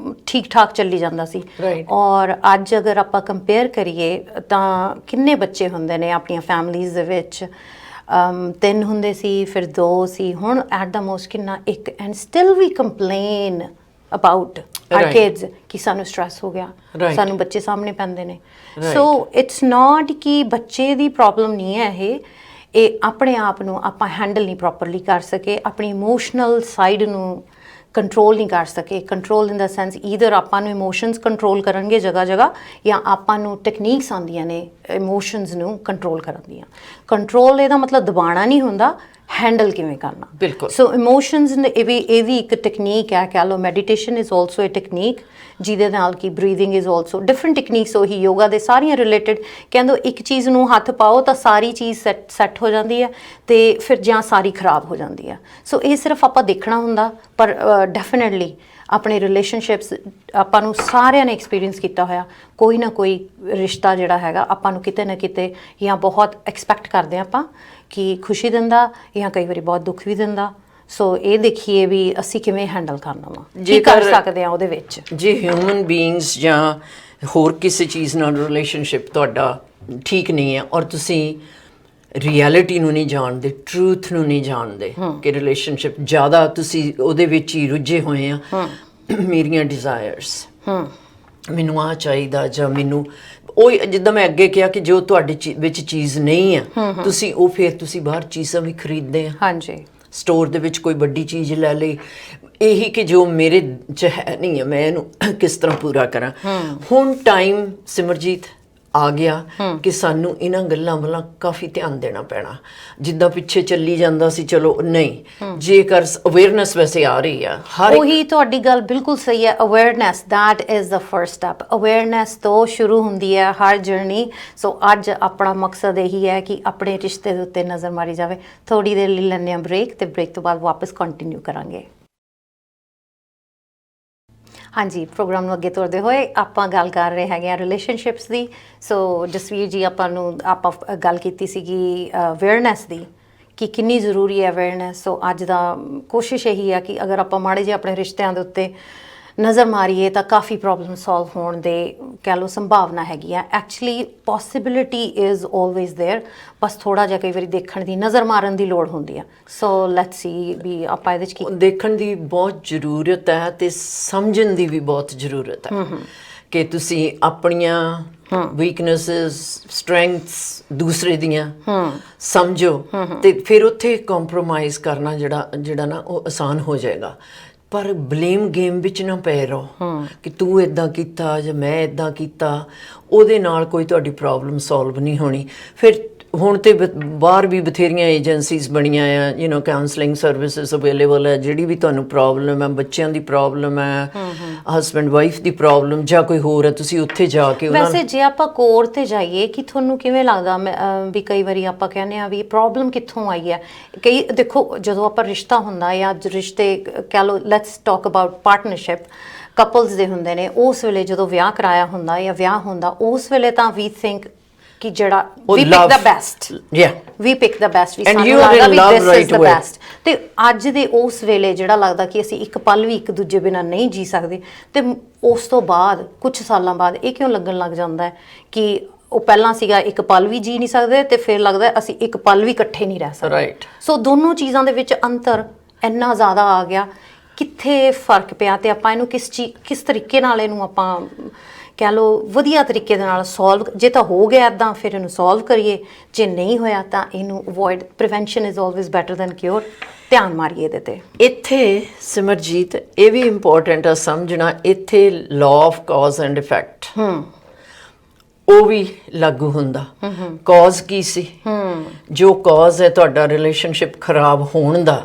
ਠੀਕ ਠਾਕ ਚੱਲੀ ਜਾਂਦਾ ਸੀ। ਔਰ ਅੱਜ ਅਗਰ ਆਪਾਂ ਕੰਪੇਅਰ ਕਰੀਏ ਤਾਂ ਕਿੰਨੇ ਬੱਚੇ ਹੁੰਦੇ ਨੇ ਆਪਣੀਆਂ ਫੈਮਲੀਜ਼ ਦੇ ਵਿੱਚ? 3 ਹੁੰਦੇ ਸੀ, ਫਿਰ 2 ਸੀ, ਹੁਣ ਐਟ ਦਾ ਮੋਸਟ ਕਿੰਨਾ? 1। And still we complain about our kids ਕਿ ਸਾਨੂੰ ਸਟ੍ਰੈਸ ਹੋ ਗਿਆ, ਸਾਨੂੰ ਬੱਚੇ ਸਾਹਮਣੇ ਪੈਂਦੇ ਨੇ। ਸੋ ਇਟਸ ਨਾਟ ਕਿ ਬੱਚੇ ਦੀ ਪ੍ਰੋਬਲਮ ਨਹੀਂ ਹੈ, ਇਹ ਆਪਣੇ ਆਪ ਨੂੰ ਆਪਾਂ ਹੈਂਡਲ ਨਹੀਂ ਪ੍ਰੋਪਰਲੀ ਕਰ ਸਕੇ, ਆਪਣੀ ਇਮੋਸ਼ਨਲ ਸਾਈਡ ਨੂੰ ਕੰਟਰੋਲ ਨਹੀਂ ਕਰ ਸਕੇ। ਕੰਟਰੋਲ ਇਨ ਦਾ ਸੈਂਸ ਈਦਰ ਆਪਾਂ ਨੂੰ ਇਮੋਸ਼ਨਸ ਕੰਟਰੋਲ ਕਰਨਗੇ ਜਗ੍ਹਾ ਜਗ੍ਹਾ, ਜਾਂ ਆਪਾਂ ਨੂੰ ਟੈਕਨੀਕਸ ਆਉਂਦੀਆਂ ਨੇ ਇਮੋਸ਼ਨਸ ਨੂੰ ਕੰਟਰੋਲ ਕਰਨ ਦੀਆਂ। ਕੰਟਰੋਲ ਇਹਦਾ ਮਤਲਬ ਦਬਾਉਣਾ ਨਹੀਂ ਹੁੰਦਾ, ਹੈਂਡਲ ਕਿਵੇਂ ਕਰਨਾ। ਬਿਲਕੁਲ। ਸੋ ਇਮੋਸ਼ਨਸ ਇਹ ਵੀ ਇੱਕ ਟੈਕਨੀਕ ਹੈ, ਕਹਿ ਲਓ meditation is also a technique, ਜਿਹਦੇ ਨਾਲ ਕਿ breathing is also different techniques, ਉਹੀ ਯੋਗਾ ਦੇ ਸਾਰੀਆਂ ਰਿਲੇਟਡ। ਕਹਿੰਦੇ ਇੱਕ ਚੀਜ਼ ਨੂੰ ਹੱਥ ਪਾਓ ਤਾਂ ਸਾਰੀ ਚੀਜ਼ ਸੈੱਟ ਹੋ ਜਾਂਦੀ ਹੈ, ਤੇ ਫਿਰ ਜਾਂ ਸਾਰੀ ਖਰਾਬ ਹੋ ਜਾਂਦੀ ਹੈ। ਸੋ ਇਹ ਸਿਰਫ ਆਪਾਂ ਦੇਖਣਾ ਹੁੰਦਾ, ਪਰ ਡੈਫੀਨੇਟਲੀ ਆਪਣੇ ਰਿਲੇਸ਼ਨਸ਼ਿਪਸ ਆਪਾਂ ਨੂੰ ਸਾਰਿਆਂ ਨੇ ਐਕਸਪੀਰੀਅੰਸ ਕੀਤਾ ਹੋਇਆ, ਕੋਈ ਨਾ ਕੋਈ ਰਿਸ਼ਤਾ ਜਿਹੜਾ ਹੈਗਾ ਆਪਾਂ ਨੂੰ ਕਿਤੇ ਨਾ ਕਿਤੇ ਜਾਂ ਬਹੁਤ ਐਕਸਪੈਕਟ ਕਰਦੇ ਹਾਂ ਆਪਾਂ ਕਿ ਖੁਸ਼ੀ ਦਿੰਦਾ, ਜਾਂ ਕਈ ਵਾਰੀ ਬਹੁਤ ਦੁੱਖ ਵੀ ਦਿੰਦਾ। ਸੋ ਇਹ ਦੇਖੀਏ ਵੀ ਅਸੀਂ ਕਿਵੇਂ ਹੈਂਡਲ ਕਰਨਾ ਵਾ, ਕੀ ਕਰ ਸਕਦੇ ਹਾਂ ਉਹਦੇ ਵਿੱਚ। ਜੇ ਹਿਊਮਨ ਬੀਇੰਗਸ ਜਾਂ ਹੋਰ ਕਿਸੇ ਚੀਜ਼ ਨਾਲ ਰਿਲੇਸ਼ਨਸ਼ਿਪ ਤੁਹਾਡਾ ਠੀਕ ਨਹੀਂ ਹੈ, ਔਰ ਤੁਸੀਂ ਰਿਐਲਿਟੀ ਨੂੰ ਨਹੀਂ ਜਾਣਦੇ, ਟਰੂਥ ਨੂੰ ਨਹੀਂ ਜਾਣਦੇ ਕਿ ਰਿਲੇਸ਼ਨਸ਼ਿਪ ਜ਼ਿਆਦਾ ਤੁਸੀਂ ਉਹਦੇ ਵਿੱਚ ਹੀ ਰੁੱਝੇ ਹੋਏ ਆ, ਮੇਰੀਆਂ ਡਿਜ਼ਾਇਰਸ, ਮੈਨੂੰ ਆਹ ਚਾਹੀਦਾ, ਜਾਂ ਮੈਨੂੰ ਉਹ ਜਿੱਦਾਂ ਮੈਂ ਅੱਗੇ ਕਿਹਾ ਕਿ ਜੋ ਤੁਹਾਡੇ ਵਿੱਚ ਚੀਜ਼ ਨਹੀਂ ਆ, ਤੁਸੀਂ ਉਹ ਫਿਰ ਤੁਸੀਂ ਬਾਹਰ ਚੀਜ਼ਾਂ ਵੀ ਖਰੀਦਦੇ ਆ। ਹਾਂਜੀ। ਸਟੋਰ ਦੇ ਵਿੱਚ ਕੋਈ ਵੱਡੀ ਚੀਜ਼ ਲੈ ਲਈ, ਇਹੀ ਕਿ ਜੋ ਮੇਰੇ 'ਚ ਹੈ ਨਹੀਂ ਹੈ, ਮੈਂ ਇਹਨੂੰ ਕਿਸ ਤਰ੍ਹਾਂ ਪੂਰਾ ਕਰਾਂ। ਹੁਣ ਟਾਈਮ ਸਿਮਰਜੀਤ ਆ ਗਿਆ ਕਿ ਸਾਨੂੰ ਇਹਨਾਂ ਗੱਲਾਂ ਵੱਲ ਕਾਫੀ ਧਿਆਨ ਦੇਣਾ ਪੈਣਾ। ਜਿੱਦਾਂ ਪਿੱਛੇ ਚੱਲੀ ਜਾਂਦਾ ਸੀ, ਚਲੋ ਨਹੀਂ, ਜੇਕਰ ਅਵੇਅਰਨੈਸ ਵੈਸੇ ਆ ਰਹੀ ਆ, ਹਰ ਉਹੀ ਤੁਹਾਡੀ ਗੱਲ ਬਿਲਕੁਲ ਸਹੀ ਹੈ। Awareness that is the first step. Awareness ਤੋਂ ਸ਼ੁਰੂ ਹੁੰਦੀ ਹੈ ਹਰ ਜਰਨੀ। ਸੋ ਅੱਜ ਆਪਣਾ ਮਕਸਦ ਇਹੀ ਹੈ ਕਿ ਆਪਣੇ ਰਿਸ਼ਤੇ ਦੇ ਉੱਤੇ ਨਜ਼ਰ ਮਾਰੀ ਜਾਵੇ। ਥੋੜੀ ਦੇਰ ਲਈ ਲੈਂਦੇ ਹਾਂ ਬ੍ਰੇਕ, ਤੇ ਬ੍ਰੇਕ ਤੋਂ ਬਾਅਦ ਵਾਪਸ ਕੰਟੀਨਿਊ ਕਰਾਂਗੇ। ਹਾਂਜੀ, ਪ੍ਰੋਗਰਾਮ ਨੂੰ ਅੱਗੇ ਤੋਰਦੇ ਹੋਏ ਆਪਾਂ ਗੱਲ ਕਰ ਰਹੇ ਹੈਗੇ ਆ ਰਿਲੇਸ਼ਨਸ਼ਿਪਸ ਦੀ। ਸੋ ਜਸਵੀਰ ਜੀ, ਆਪਾਂ ਗੱਲ ਕੀਤੀ ਸੀਗੀ ਅਵੇਅਰਨੈਸ ਦੀ, ਕਿ ਕਿੰਨੀ ਜ਼ਰੂਰੀ ਹੈ ਅਵੇਅਰਨੈਸ। ਸੋ ਅੱਜ ਦਾ ਕੋਸ਼ਿਸ਼ ਇਹੀ ਹੈ ਕਿ ਅਗਰ ਆਪਾਂ ਮਾੜੇ ਜਿਹੇ ਆਪਣੇ ਰਿਸ਼ਤਿਆਂ ਦੇ ਉੱਤੇ ਨਜ਼ਰ ਮਾਰੀਏ ਤਾਂ ਕਾਫੀ ਪ੍ਰੋਬਲਮ ਸੋਲਵ ਹੋਣ ਦੇ ਕਹਿ ਲਓ ਸੰਭਾਵਨਾ ਹੈਗੀ ਆ। Actually possibility is always there, ਬਸ ਥੋੜ੍ਹਾ ਜਿਹਾ ਕਈ ਵਾਰੀ ਦੇਖਣ ਦੀ, ਨਜ਼ਰ ਮਾਰਨ ਦੀ ਲੋੜ ਹੁੰਦੀ ਆ। ਸੋ ਲੈਟਸ ਸੀ ਵੀ ਆਪਾਂ ਇਹਦੇ 'ਚ ਕੀ ਦੇਖਣ ਦੀ ਬਹੁਤ ਜ਼ਰੂਰਤ ਹੈ, ਤੇ ਸਮਝਣ ਦੀ ਵੀ ਬਹੁਤ ਜ਼ਰੂਰਤ ਹੈ ਕਿ ਤੁਸੀਂ ਆਪਣੀਆਂ ਵੀਕਨੈਸਸ, ਸਟਰੈਂਥਸ ਦੂਸਰੇ ਦੀਆਂ ਸਮਝੋ, ਤੇ ਫਿਰ ਉੱਥੇ ਕੰਪਰੋਮਾਈਜ਼ ਕਰਨਾ ਜਿਹੜਾ ਨਾ ਉਹ ਆਸਾਨ ਹੋ ਜਾਏਗਾ। ਪਰ ਬਲੇਮ ਗੇਮ ਵਿੱਚ ਨਾ ਪਏ ਰਹੋ ਕਿ ਤੂੰ ਇੱਦਾਂ ਕੀਤਾ ਜਾਂ ਮੈਂ ਇੱਦਾਂ ਕੀਤਾ, ਉਹਦੇ ਨਾਲ ਕੋਈ ਤੁਹਾਡੀ ਪ੍ਰੋਬਲਮ ਸੋਲਵ ਨਹੀਂ ਹੋਣੀ। ਫਿਰ ਹੁਣ ਤੇ ਬਾਹਰ ਵੀ ਬਥੇਰੀਆਂ ਏਜੰਸੀਜ਼ ਬਣੀਆਂ ਆ, ਕਾਉਂਸਲਿੰਗ ਸਰਵਿਸਿਜ਼ ਅਵੇਲੇਬਲ ਹੈ। ਜਿਹੜੀ ਵੀ ਤੁਹਾਨੂੰ ਪ੍ਰੋਬਲਮ ਹੈ, ਬੱਚਿਆਂ ਦੀ ਪ੍ਰੋਬਲਮ ਹੈ, ਹਸਬੈਂਡ ਵਾਈਫ ਦੀ ਪ੍ਰੋਬਲਮ ਜਾਂ ਕੋਈ ਹੋਰ ਹੈ, ਤੁਸੀਂ ਉੱਥੇ ਜਾ ਕੇ ਵੈਸੇ ਜੇ ਆਪਾਂ ਕੋਰ ਤੇ ਜਾਈਏ ਕਿ ਤੁਹਾਨੂੰ ਕਿਵੇਂ ਲੱਗਦਾ ਵੀ ਕਈ ਵਾਰੀ ਆਪਾਂ ਕਹਿੰਦੇ ਆ ਵੀ ਪ੍ਰੋਬਲਮ ਕਿੱਥੋਂ ਆਈ ਹੈ। ਕਈ ਦੇਖੋ, ਜਦੋਂ ਆਪਾਂ ਰਿਸ਼ਤਾ ਹੁੰਦਾ ਜਾਂ ਰਿਸ਼ਤੇ ਕਹਿ ਲਓ, let's talk about partnership, couples ਦੇ ਹੁੰਦੇ ਨੇ, ਉਸ ਵੇਲੇ ਜਦੋਂ ਵਿਆਹ ਕਰਾਇਆ ਹੁੰਦਾ ਜਾਂ ਵਿਆਹ ਹੁੰਦਾ, ਉਸ ਵੇਲੇ ਤਾਂ ਵੀ ਥਿੰਕ ਕਿ ਜਿਹੜਾ ਵੀ ਪਿਕ ਦਾ ਬੈਸਟ, ਵੀ ਪਿਕ ਦਾ ਬੈਸਟ, ਵੀ ਸਾਨੂੰ ਲੱਗਦਾ ਵੀ ਦਿਸ ਇਜ਼ ਦਾ ਬੈਸਟ। ਤੇ ਅੱਜ ਦੇ ਉਸ ਵੇਲੇ ਜਿਹੜਾ ਲੱਗਦਾ ਕਿ ਅਸੀਂ ਇੱਕ ਪਲ ਵੀ ਇੱਕ ਦੂਜੇ ਬਿਨਾਂ ਨਹੀਂ ਜੀ ਸਕਦੇ, ਤੇ ਉਸ ਤੋਂ ਬਾਅਦ ਕੁਝ ਸਾਲਾਂ ਬਾਅਦ ਇਹ ਕਿਉਂ ਲੱਗਣ ਲੱਗ ਜਾਂਦਾ ਹੈ ਕਿ ਉਹ ਪਹਿਲਾਂ ਸੀਗਾ ਇੱਕ ਪਲ ਵੀ ਜੀ ਨਹੀਂ ਸਕਦੇ, ਤੇ ਫਿਰ ਲੱਗਦਾ ਅਸੀਂ ਇੱਕ ਪਲ ਵੀ ਇਕੱਠੇ ਨਹੀਂ ਰਹਿ ਸਕਦੇ। ਸੋ ਦੋਨੋਂ ਚੀਜ਼ਾਂ ਦੇ ਵਿੱਚ ਅੰਤਰ ਇੰਨਾ ਜ਼ਿਆਦਾ ਆ ਗਿਆ, ਕਿੱਥੇ ਫਰਕ ਪਿਆ, ਤੇ ਆਪਾਂ ਇਹਨੂੰ ਕਿਸ ਤਰੀਕੇ ਨਾਲ ਇਹਨੂੰ ਆਪਾਂ ਕਹਿ ਲਓ ਵਧੀਆ ਤਰੀਕੇ ਦੇ ਨਾਲ ਸੋਲਵ, ਜੇ ਤਾਂ ਹੋ ਗਿਆ ਇੱਦਾਂ ਫਿਰ ਇਹਨੂੰ ਸੋਲਵ ਕਰੀਏ, ਜੇ ਨਹੀਂ ਹੋਇਆ ਤਾਂ ਇਹਨੂੰ avoid, prevention is always better than cure. ਧਿਆਨ ਮਾਰੀਏ ਇਹਦੇ ਤੇ। ਇੱਥੇ ਸਿਮਰਜੀਤ ਇਹ ਵੀ ਇੰਪੋਰਟੈਂਟ ਆ ਸਮਝਣਾ, ਇੱਥੇ law of cause and effect ਉਹ ਵੀ ਲਾਗੂ ਹੁੰਦਾ। ਕਾਜ਼ ਕੀ ਸੀ? ਜੋ ਕਾਜ਼ ਹੈ ਤੁਹਾਡਾ ਰਿਲੇਸ਼ਨਸ਼ਿਪ ਖਰਾਬ ਹੋਣ ਦਾ,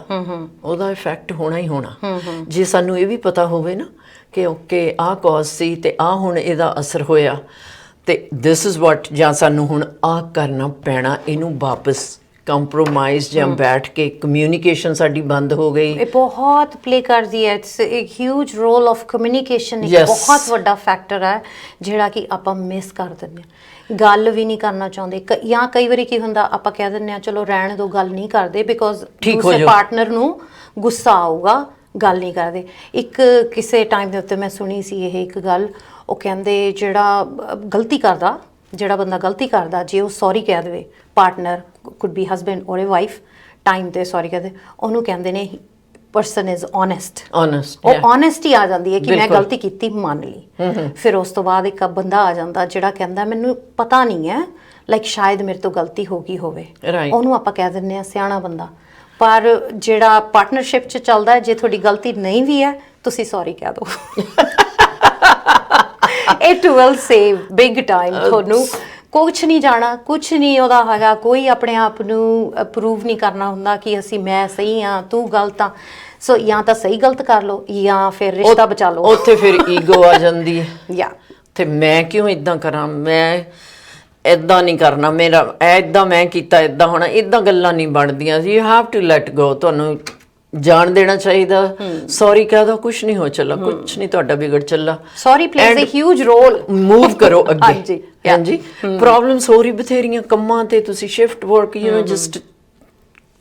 ਉਹਦਾ ਇਫੈਕਟ ਹੋਣਾ ਹੀ ਹੋਣਾ। ਜੇ ਸਾਨੂੰ ਇਹ ਵੀ ਪਤਾ ਹੋਵੇ ਨਾ ਕਿ ਓਕੇ ਆਹ ਕਾਜ਼ ਸੀ ਤੇ ਆਹ ਹੁਣ ਇਹਦਾ ਅਸਰ ਹੋਇਆ, ਤੇ ਦਿਸ ਇਜ਼ ਵਾਟ, ਜਾਂ ਸਾਨੂੰ ਹੁਣ ਆਹ ਕਰਨਾ ਪੈਣਾ, ਇਹਨੂੰ ਵਾਪਸ ਕੰਪਰੋਮਾਈਜ਼ ਜਾਂ ਬੈਠ ਕੇ ਕਮਿਊਨੀਕੇਸ਼ਨ ਸਾਡੀ ਬੰਦ ਹੋ ਗਈ। ਇਹ ਬਹੁਤ ਪਲੇ ਕਰਦੀ ਹੈ, ਇਟਸ ਇੱਕ ਹਿਊਜ ਰੋਲ ਆਫ ਕਮਿਊਨੀਕੇਸ਼ਨ, ਇੱਕ ਬਹੁਤ ਵੱਡਾ ਫੈਕਟਰ ਹੈ ਜਿਹੜਾ ਕਿ ਆਪਾਂ ਮਿਸ ਕਰ ਦਿੰਦੇ ਹਾਂ। ਗੱਲ ਵੀ ਨਹੀਂ ਕਰਨਾ ਚਾਹੁੰਦੇ, ਜਾਂ ਕਈ ਵਾਰੀ ਕੀ ਹੁੰਦਾ ਆਪਾਂ ਕਹਿ ਦਿੰਦੇ ਹਾਂ ਚਲੋ ਰਹਿਣ ਦਿਓ, ਗੱਲ ਨਹੀਂ ਕਰਦੇ, ਬਿਕੋਜ਼ ਦੂਸਰੇ ਪਾਰਟਨਰ ਨੂੰ ਗੁੱਸਾ ਆਊਗਾ, ਗੱਲ ਨਹੀਂ ਕਰਦੇ। ਇੱਕ ਕਿਸੇ ਟਾਈਮ ਦੇ ਉੱਤੇ ਮੈਂ ਸੁਣੀ ਸੀ ਇਹ ਇੱਕ ਗੱਲ, ਉਹ ਕਹਿੰਦੇ ਜਿਹੜਾ ਬੰਦਾ ਗਲਤੀ ਕਰਦਾ, ਜੇ ਉਹ ਸੌਰੀ ਕਹਿ ਦੇਵੇ, ਪਾਰਟਨਰ ਕੁਡ ਬੀ ਹਸਬੈਂਡ ਔਰ ਏ ਵਾਈਫ, ਟਾਈਮ ਤੇ ਸੌਰੀ ਕਹਦੇ, ਉਹਨੂੰ ਕਹਿੰਦੇ ਨੇ ਪਰਸਨ ਇਜ਼ ਓਨੈਸਟ। ਉਹ ਓਨੈਸਟੀ ਆ ਜਾਂਦੀ ਹੈ ਕਿ ਮੈਂ ਗਲਤੀ ਕੀਤੀ, ਮੰਨ ਲਈ। ਫਿਰ ਉਸ ਤੋਂ ਬਾਅਦ ਇੱਕ ਬੰਦਾ ਆ ਜਾਂਦਾ ਜਿਹੜਾ ਕਹਿੰਦਾ ਮੈਨੂੰ ਪਤਾ ਨਹੀਂ ਹੈ, ਲਾਈਕ ਸ਼ਾਇਦ ਮੇਰੇ ਤੋਂ ਗਲਤੀ ਹੋ ਗਈ ਹੋਵੇ, ਉਹਨੂੰ ਆਪਾਂ ਕਹਿ ਦਿੰਦੇ ਹਾਂ ਸਿਆਣਾ ਬੰਦਾ। ਪਰ ਜਿਹੜਾ ਪਾਰਟਨਰਸ਼ਿਪ 'ਚ ਚੱਲਦਾ ਹੈ, ਜੇ ਤੁਹਾਡੀ ਗਲਤੀ ਨਹੀਂ ਵੀ ਹੈ, ਤੁਸੀਂ ਸੌਰੀ ਕਹਿ ਦਿਓ, it will save big time ਤੁਹਾਨੂੰ ਕੁਛ ਨਹੀਂ ਜਾਣਾ, ਕੁਛ ਨਹੀਂ ਉਹਦਾ ਹੈਗਾ, ਕੋਈ ਆਪਣੇ ਆਪ ਨੂੰ ਪ੍ਰੂਵ ਨਹੀਂ ਕਰਨਾ ਹੁੰਦਾ ਕਿ ਮੈਂ ਸਹੀ ਹਾਂ ਤੂੰ ਗਲਤ ਆ। ਸੋ ਜਾਂ ਤਾਂ ਸਹੀ ਗਲਤ ਕਰ ਲਓ ਜਾਂ ਫਿਰ ਰਿਸ਼ਤਾ ਬਚਾ ਲਓ। ਉੱਥੇ ਫਿਰ ਈਗੋ ਆ ਜਾਂਦੀ ਹੈ ਯਾ ਤੇ ਮੈਂ ਕਿਉਂ ਇਦਾਂ ਕਰਾਂ, ਮੈਂ ਇਦਾਂ ਨਹੀਂ ਕਰਨਾ, ਮੇਰਾ ਇਦਾਂ ਮੈਂ ਕੀਤਾ ਇਦਾਂ ਹੋਣਾ, ਇਦਾਂ ਗੱਲਾਂ ਨਹੀਂ ਬਣਦੀਆਂ। You have to let go. ਤੁਹਾਨੂੰ ਜਾਣ ਦੇਣਾ ਚਾਹੀਦਾ, ਸੌਰੀ ਕਹਿ ਦੋ, ਕੁਛ ਨਹੀਂ ਹੋ ਚੱਲਾ, ਕੁਛ ਨਹੀਂ ਤੁਹਾਡਾ ਵਿਗੜ ਚੱਲਾ। Sorry plays a huge role. Move ਕਰੋ ਅੱਗੇ। ਹਾਂਜੀ ਹਾਂਜੀ, ਪ੍ਰੋਬਲਮਸ ਹੋ ਰਹੀ ਬਥੇਰੀਆਂ ਕੰਮਾਂ ਤੇ, ਤੁਸੀਂ ਸ਼ਿਫਟ ਵਰਕ ਜਸਟ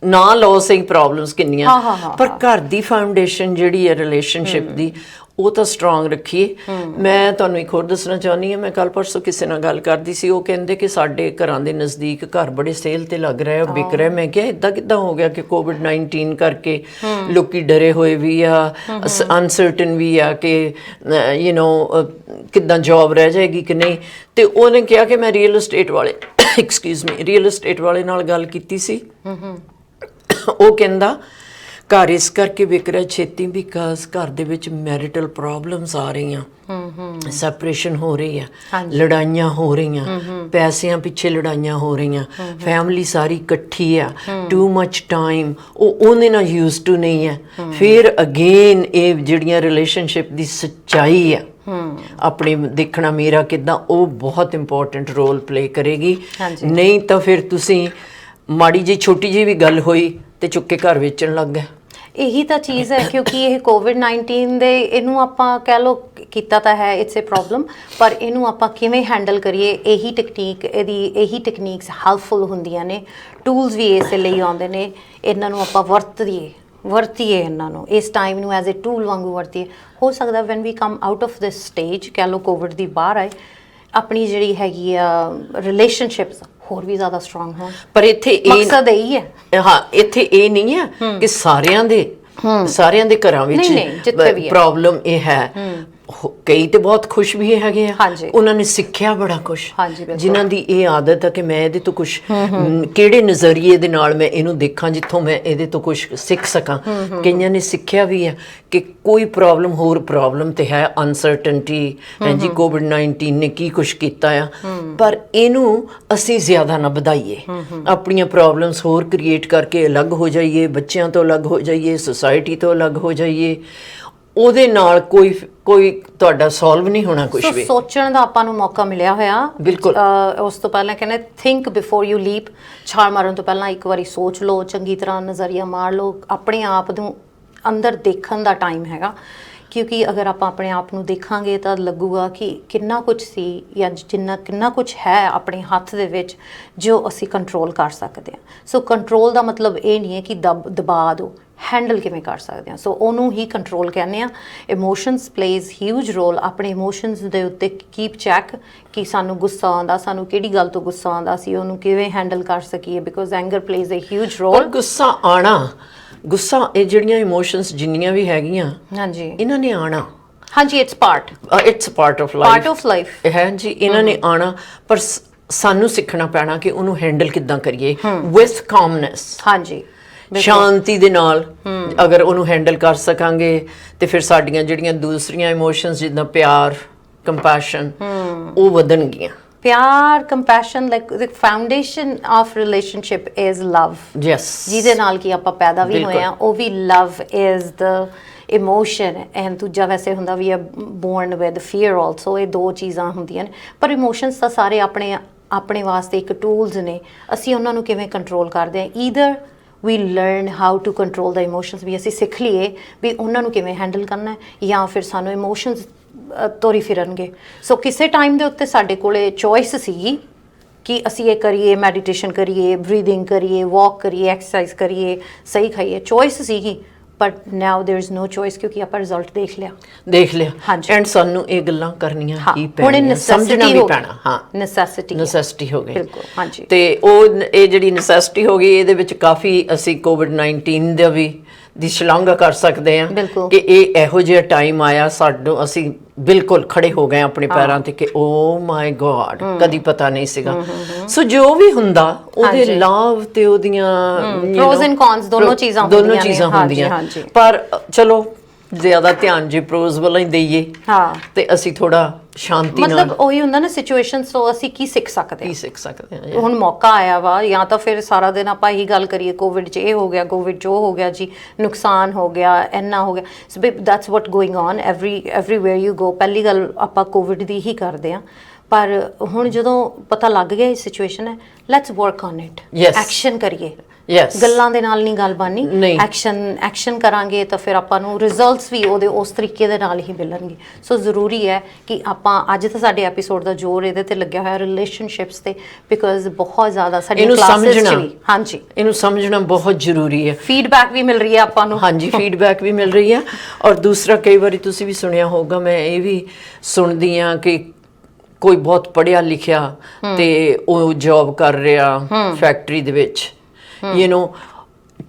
ਨਾ ਲਓ ਸਹੀ ਪ੍ਰੋਬਲਮਸ ਕਿੰਨੀਆਂ, ਪਰ ਘਰ ਦੀ ਫਾਊਂਡੇਸ਼ਨ ਜਿਹੜੀ ਹੈ ਰਿਲੇਸ਼ਨਸ਼ਿਪ ਦੀ, ਉਹ ਤਾਂ ਸਟਰੋਂਗ ਰੱਖੀਏ। ਮੈਂ ਤੁਹਾਨੂੰ ਇੱਕ ਹੋਰ ਦੱਸਣਾ ਚਾਹੁੰਦੀ ਹਾਂ, ਮੈਂ ਕੱਲ ਪਰਸੋਂ ਕਿਸੇ ਨਾਲ ਗੱਲ ਕਰਦੀ ਸੀ, ਉਹ ਕਹਿੰਦੇ ਕਿ ਸਾਡੇ ਘਰਾਂ ਦੇ ਨਜ਼ਦੀਕ ਘਰ ਬੜੇ ਸੇਲ ਤੇ ਲੱਗ ਰਿਹਾ, ਵਿਕ ਰਿਹਾ। ਮੈਂ ਕਿਹਾ ਇਦਾਂ ਕਿੱਦਾਂ ਹੋ ਗਿਆ ਕਿ COVID-19 ਕਰਕੇ ਲੋਕੀ ਡਰੇ ਹੋਏ ਵੀ ਆ, ਅਨਸਰਟਨ ਵੀ ਆ ਕਿ ਕਿੱਦਾਂ ਜੌਬ ਰਹਿ ਜਾਏਗੀ ਕਿ ਨਹੀਂ। ਤੇ ਉਹਨੇ ਕਿਹਾ ਕਿ ਮੈਂ ਰੀਅਲ ਏਸਟੇਟ ਵਾਲੇ ਰੀਅਲ ਏਸਟੇਟ ਵਾਲੇ ਨਾਲ ਗੱਲ ਕੀਤੀ ਸੀ। ਉਹ ਕਹਿੰਦਾ ਘਰ ਇਸ ਕਰਕੇ ਵਿਕ ਰਿਹਾ ਛੇਤੀ ਬਿਕਾਜ਼ ਘਰ ਦੇ ਵਿੱਚ ਮੈਰਿਟਲ ਪ੍ਰੋਬਲਮਸ ਆ ਰਹੀਆਂ, ਸੈਪਰੇਸ਼ਨ ਹੋ ਰਹੀ ਆ, ਲੜਾਈਆਂ ਹੋ ਰਹੀਆਂ, ਪੈਸਿਆਂ ਪਿੱਛੇ ਲੜਾਈਆਂ ਹੋ ਰਹੀਆਂ, ਫੈਮਿਲੀ ਸਾਰੀ ਇਕੱਠੀ ਆ, ਟੂ ਮਚ ਟਾਈਮ ਉਹਦੇ ਨਾਲ ਯੂਜ਼ ਟੂ ਨਹੀਂ ਹੈ। ਫਿਰ ਅਗੇਨ ਇਹ ਜਿਹੜੀਆਂ ਰਿਲੇਸ਼ਨਸ਼ਿਪ ਦੀ ਸੱਚਾਈ ਆ ਆਪਣੇ ਦੇਖਣਾ ਮੇਰਾ ਕਿੱਦਾਂ, ਉਹ ਬਹੁਤ ਇੰਪੋਰਟੈਂਟ ਰੋਲ ਪਲੇ ਕਰੇਗੀ। ਨਹੀਂ ਤਾਂ ਫਿਰ ਤੁਸੀਂ ਮਾੜੀ ਜਿਹੀ ਛੋਟੀ ਜਿਹੀ ਵੀ ਗੱਲ ਹੋਈ ਤੇ ਚੁੱਕ ਕੇ ਘਰ ਵੇਚਣ ਲੱਗ ਗਏ। ਇਹੀ ਤਾਂ ਚੀਜ਼ ਹੈ, ਕਿਉਂਕਿ ਇਹ COVID-19 ਦੇ ਇਹਨੂੰ ਆਪਾਂ ਕਹਿ ਲਓ ਕੀਤਾ ਤਾਂ ਹੈ, ਇਟਸ ਅ ਪ੍ਰੋਬਲਮ, ਪਰ ਇਹਨੂੰ ਆਪਾਂ ਕਿਵੇਂ ਹੈਂਡਲ ਕਰੀਏ, ਇਹੀ ਟੈਕਨੀਕਸ ਹੈਲਪਫੁਲ ਹੁੰਦੀਆਂ ਨੇ। ਟੂਲਸ ਵੀ ਇਸੇ ਲਈ ਆਉਂਦੇ ਨੇ, ਇਹਨਾਂ ਨੂੰ ਆਪਾਂ ਵਰਤੀਏ ਇਹਨਾਂ ਨੂੰ, ਇਸ ਟਾਈਮ ਨੂੰ ਐਜ਼ ਅ ਟੂਲ ਵਾਂਗੂ ਵਰਤੀਏ। ਹੋ ਸਕਦਾ when we come out of this stage, ਕਹਿ ਲਓ ਕੋਵਿਡ ਦੀ ਬਾਹਰ ਆਏ, ਆਪਣੀ ਜਿਹੜੀ ਹੈਗੀ ਆ ਰਿਲੇਸ਼ਨਸ਼ਿਪਸ ਹੋਰ ਵੀ ਜ਼ਿਆਦਾ ਸਟਰੋਂਗ ਹੋਣ। ਪਰ ਇੱਥੇ ਮਕਸਦ ਇਹੀ ਹੈ। ਹਾਂ, ਇੱਥੇ ਇਹ ਨਹੀਂ ਹੈ ਕਿ ਸਾਰਿਆਂ ਦੇ ਘਰਾਂ ਵਿੱਚ ਪ੍ਰੋਬਲਮ ਇਹ ਹੈ। ਕਈ ਤੇ ਬਹੁਤ ਖੁਸ਼ ਵੀ ਹੈਗੇ ਆ, ਉਹਨਾਂ ਨੇ ਸਿੱਖਿਆ ਬੜਾ ਕੁਛ, ਜਿਨ੍ਹਾਂ ਦੀ ਇਹ ਆਦਤ ਹੈ ਕਿ ਮੈਂ ਇਹਦੇ ਤੋਂ ਕੁਛ ਕਿਹੜੇ ਨਜ਼ਰੀਏ ਦੇ ਨਾਲ ਮੈਂ ਇਹਨੂੰ ਦੇਖਾਂ ਜਿੱਥੋਂ ਮੈਂ ਇਹਦੇ ਤੋਂ ਕੁਛ ਸਿੱਖ ਸਕਾਂ। ਕਈਆਂ ਨੇ ਸਿੱਖਿਆ ਵੀ ਹੈ ਕਿ ਕੋਈ ਪ੍ਰੋਬਲਮ ਹੋਰ ਪ੍ਰੋਬਲਮ ਤੇ ਹੈ, ਅਨਸਰਟਨਟੀ ਹੈ ਜੀ, COVID-19 ਨੇ ਕੀ ਕੁਛ ਕੀਤਾ ਆ, ਪਰ ਇਹਨੂੰ ਅਸੀਂ ਜ਼ਿਆਦਾ ਨਾ ਵਧਾਈਏ, ਆਪਣੀਆਂ ਪ੍ਰੋਬਲਮਸ ਹੋਰ ਕ੍ਰੀਏਟ ਕਰਕੇ ਅਲੱਗ ਹੋ ਜਾਈਏ, ਬੱਚਿਆਂ ਤੋਂ ਅਲੱਗ ਹੋ ਜਾਈਏ, ਸੁਸਾਇਟੀ ਤੋਂ ਅਲੱਗ ਹੋ ਜਾਈਏ। ਉਹਦੇ ਨਾਲ ਕੋਈ ਤੁਹਾਡਾ ਸੋਲਵ ਨਹੀਂ ਹੋਣਾ ਕੁਝ ਵੀ। ਸੋਚਣ ਦਾ ਆਪਾਂ ਨੂੰ ਮੌਕਾ ਮਿਲਿਆ ਹੋਇਆ। ਬਿਲਕੁਲ। ਉਸ ਤੋਂ ਪਹਿਲਾਂ ਕਹਿੰਦੇ ਥਿੰਕ ਬਿਫੋਰ ਯੂ ਲੀਪ, ਛਾਲ ਮਾਰਨ ਤੋਂ ਪਹਿਲਾਂ ਇੱਕ ਵਾਰੀ ਸੋਚ ਲਓ, ਚੰਗੀ ਤਰ੍ਹਾਂ ਨਜ਼ਰੀਆ ਮਾਰ ਲਓ, ਆਪਣੇ ਆਪ ਨੂੰ ਅੰਦਰ ਦੇਖਣ ਦਾ ਟਾਈਮ ਹੈਗਾ। ਕਿਉਂਕਿ ਅਗਰ ਆਪਾਂ ਆਪਣੇ ਆਪ ਨੂੰ ਦੇਖਾਂਗੇ ਤਾਂ ਲੱਗੂਗਾ ਕਿ ਕਿੰਨਾ ਕੁਝ ਸੀ ਜਾਂ ਕਿੰਨਾ ਕੁਝ ਹੈ ਆਪਣੇ ਹੱਥ ਦੇ ਵਿੱਚ ਜੋ ਅਸੀਂ ਕੰਟਰੋਲ ਕਰ ਸਕਦੇ ਹਾਂ। ਸੋ ਕੰਟਰੋਲ ਦਾ ਮਤਲਬ ਇਹ ਨਹੀਂ ਹੈ ਕਿ ਦਬਾ ਦਿਓ, ਹੈਂਡਲ ਕਿਵੇਂ ਕਰ ਸਕਦੇ ਹਾਂ, ਸੋ ਉਹਨੂੰ ਹੀ ਕੰਟਰੋਲ ਕਹਿੰਦੇ ਆ। Emotions plays huge role. ਆਪਣੇ ਇਮੋਸ਼ਨਸ ਦੇ ਉੱਤੇ ਕੀਪ ਚੈੱਕ ਕਿ ਸਾਨੂੰ ਗੁੱਸਾ ਆਉਂਦਾ, ਸਾਨੂੰ ਕਿਹੜੀ ਗੱਲ ਤੋਂ ਗੁੱਸਾ ਆਉਂਦਾ, ਸੀ ਉਹਨੂੰ ਕਿਵੇਂ ਹੈਂਡਲ ਕਰ ਸਕੀਏ, because anger plays a huge role. ਗੁੱਸਾ ਇਹ ਜਿਹੜੀਆਂ ਇਮੋਸ਼ਨਸ ਜਿੰਨੀਆਂ ਵੀ ਹੈਗੀਆਂ, ਹਾਂਜੀ, ਇਹਨਾਂ ਨੇ ਆਣਾ। ਹਾਂਜੀ, ਇਟਸ ਪਾਰਟ ਆਫ ਲਾਈਫ ਹੈ ਜੀ, ਇਹਨਾਂ ਨੇ ਆਣਾ, ਪਰ ਸਾਨੂੰ ਸਿੱਖਣਾ ਪੈਣਾ ਕਿ ਉਹਨੂੰ ਹੈਂਡਲ ਕਿੱਦਾਂ ਕਰੀਏ ਵਿਥ ਕਾਮਨੈਸ। ਹਾਂਜੀ, ਸ਼ਾਂਤੀ ਦੇ ਨਾਲ ਅਗਰ ਉਹਨੂੰ ਹੈਂਡਲ ਕਰ ਸਕਾਂਗੇ ਤੇ ਫਿਰ ਸਾਡੀਆਂ ਜਿਹੜੀਆਂ ਦੂਸਰੀਆਂ ਇਮੋਸ਼ਨਸ ਜਿੱਦਾਂ ਪਿਆਰ, ਕੰਪੈਸ਼ਨ, ਉਹ ਵਧਣਗੀਆਂ। ਪਿਆਰ, compassion, like the foundation of relationship is love. Yes, ਜਿਹਦੇ ਨਾਲ ਕਿ ਆਪਾਂ ਪੈਦਾ ਵੀ ਹੋਏ ਆ, ਉਹ ਵੀ love is the emotion, and ਦੂਜਾ ਵੈਸੇ ਹੁੰਦਾ ਵੀ ਆ ਬੋਰਨ ਵਿਦ ਫੀਅਰ ਆਲਸੋ। ਇਹ ਦੋ ਚੀਜ਼ਾਂ ਹੁੰਦੀਆਂ ਨੇ, ਪਰ ਇਮੋਸ਼ਨਸ ਤਾਂ ਸਾਰੇ ਆਪਣੇ ਵਾਸਤੇ ਇੱਕ ਟੂਲਸ ਨੇ। ਅਸੀਂ ਉਹਨਾਂ ਨੂੰ ਕਿਵੇਂ ਕੰਟਰੋਲ ਕਰਦੇ ਹਾਂ, either we learn how to control the emotions, ਵੀ ਅਸੀਂ ਸਿੱਖ ਲਈਏ ਵੀ ਉਹਨਾਂ ਨੂੰ ਕਿਵੇਂ ਹੈਂਡਲ ਕਰਨਾ ਹੈ, ਜਾਂ ਫਿਰ ਸਾਨੂੰ ਇਮੋਸ਼ਨਸ ਤੋਰੀ ਫਿਰਨਗੇ। ਸੋ ਕਿਸੇ ਟਾਈਮ ਦੇ ਉੱਤੇ ਸਾਡੇ ਕੋਲੇ ਚੋਇਸ ਸੀਗੀ ਕਿ ਅਸੀਂ ਇਹ ਕਰੀਏ, ਮੈਡੀਟੇਸ਼ਨ ਕਰੀਏ, ਬਰੀਦਿੰਗ ਕਰੀਏ, ਵਾਕ ਕਰੀਏ, ਐਕਸਰਸਾਈਜ਼ ਕਰੀਏ, ਸਹੀ ਖਾਈਏ, ਚੋਇਸ ਸੀਗੀ। But now there is no choice, ਕਿਉਂਕਿ ਆਪਾਂ ਰਿਜ਼ਲਟ ਦੇਖ ਲਿਆ। ਹਾਂਜੀ, ਐਂਡ ਸਾਨੂੰ ਇਹ ਗੱਲਾਂ ਕਰਨੀਆਂ ਹੀ ਪੈਣੀਆਂ, ਸਮਝਣਾ ਵੀ ਪੈਣਾ। ਹਾਂ, ਨੈਸੈਸਿਟੀ ਹੋ ਗਈ। ਬਿਲਕੁਲ, ਹਾਂਜੀ। ਤੇ ਇਹ ਜਿਹੜੀ ਨੈਸੈਸਿਟੀ ਹੋ ਗਈ, ਇਹਦੇ ਵਿੱਚ ਕਾਫੀ ਅਸੀਂ COVID-19 ਦਾ ਵੀ ਦੀ ਸ਼ਲਾਘਾ ਕਰ ਸਕਦੇ ਹਾਂ ਕਿ ਇਹ ਇਹੋ ਜਿਹਾ ਟਾਈਮ ਆਇਆ, ਅਸੀਂ ਬਿਲਕੁਲ ਖੜੇ ਹੋ ਗਏ ਆਪਣੇ ਪੈਰਾਂ ਤੇ ਕਿ ਓ ਮਾਈ ਗॉड, ਕਦੀ ਪਤਾ ਨਹੀਂ ਸੀਗਾ। ਸੋ ਜੋ ਵੀ ਹੁੰਦਾ ਉਹਦੇ ਲਾਭ ਤੇ ਉਹਦੀਆਂ ਪ੍ਰੋਜ਼ ਐਂਡ ਕੌਨਸ ਦੋਨੋਂ ਚੀਜ਼ਾਂ ਹੁੰਦੀਆਂ। ਪਰ ਚਲੋ ਜ਼ਿਆਦਾ ਧਿਆਨ ਜੇ ਪ੍ਰੋਜ਼ ਵੱਲ ਹੀ ਦਈਏ ਹਾਂ ਤੇ ਅਸੀਂ ਥੋੜਾ ਸ਼ਾਂਤੀ ਨਾਲ ਮਤਲਬ ਉਹੀ ਹੁੰਦਾ ਨਾ ਸਿਚੁਏਸ਼ਨਸ ਤੋਂ ਅਸੀਂ ਕੀ ਸਿੱਖ ਸਕਦੇ ਕੀ ਹਾਂ। ਸਿੱਖ ਸਕਦੇ ਹਾਂ। ਹੁਣ ਮੌਕਾ ਆਇਆ ਵਾ, ਜਾਂ ਤਾਂ ਫਿਰ ਸਾਰਾ ਦਿਨ ਆਪਾਂ ਇਹੀ ਗੱਲ ਕਰੀਏ ਕੋਵਿਡ 'ਚ ਇਹ ਹੋ ਗਿਆ, ਕੋਵਿਡ 'ਚ ਉਹ ਹੋ ਗਿਆ ਜੀ, ਨੁਕਸਾਨ ਹੋ ਗਿਆ, ਇੰਨਾ ਹੋ ਗਿਆ। So that's what going on everywhere you go. ਪਹਿਲੀ ਗੱਲ ਆਪਾਂ ਕੋਵਿਡ ਦੀ ਹੀ ਕਰਦੇ ਹਾਂ, ਪਰ ਹੁਣ ਜਦੋਂ ਪਤਾ ਲੱਗ ਗਿਆ ਇਹ ਸਿਚੁਏਸ਼ਨ ਹੈ, let's work on it, Yes. Action ਕਰੀਏ। ਯੈਸ, ਗੱਲਾਂ ਦੇ ਨਾਲ ਨਹੀਂ ਗੱਲ ਬਣਨੀ, ਨਹੀਂ। ਐਕਸ਼ਨ ਕਰਾਂਗੇ ਤਾਂ ਫਿਰ ਆਪਾਂ ਨੂੰ ਰਿਜ਼ਲਟਸ ਵੀ ਉਹਦੇ ਉਸ ਤਰੀਕੇ ਦੇ ਨਾਲ ਹੀ ਮਿਲਣਗੇ। ਸੋ ਜ਼ਰੂਰੀ ਹੈ ਕਿ ਆਪਾਂ ਅੱਜ ਤਾਂ ਸਾਡੇ ਐਪੀਸੋਡ ਦਾ ਜ਼ੋਰ ਇਹਦੇ ਤੇ ਲੱਗਿਆ ਹੋਇਆ ਰਿਲੇਸ਼ਨਸ਼ਿਪਸ ਤੇ, ਬਿਕਾਜ਼ ਬਹੁਤ ਜ਼ਿਆਦਾ ਸਾਡੀ ਇਹਨੂੰ ਕਲਾਸਿਸ 'ਚ ਸਮਝਣਾ, ਵੀ ਹਾਂਜੀ ਇਹਨੂੰ ਸਮਝਣਾ ਬਹੁਤ ਜ਼ਰੂਰੀ ਹੈ। ਫੀਡਬੈਕ ਵੀ ਮਿਲ ਰਹੀ ਹੈ ਆਪਾਂ ਨੂੰ। ਹਾਂਜੀ, ਫੀਡਬੈਕ ਵੀ ਮਿਲ ਰਹੀ ਹੈ। ਔਰ ਦੂਸਰਾ, ਕਈ ਵਾਰੀ ਤੁਸੀਂ ਵੀ ਸੁਣਿਆ ਹੋਊਗਾ, ਮੈਂ ਇਹ ਵੀ ਸੁਣਦੀ ਹਾਂ ਕਿ ਕੋਈ ਬਹੁਤ ਪੜ੍ਹਿਆ ਲਿਖਿਆ ਤੇ ਉਹ ਜੌਬ ਕਰ ਰਿਹਾ ਫੈਕਟਰੀ ਦੇ ਵਿੱਚ,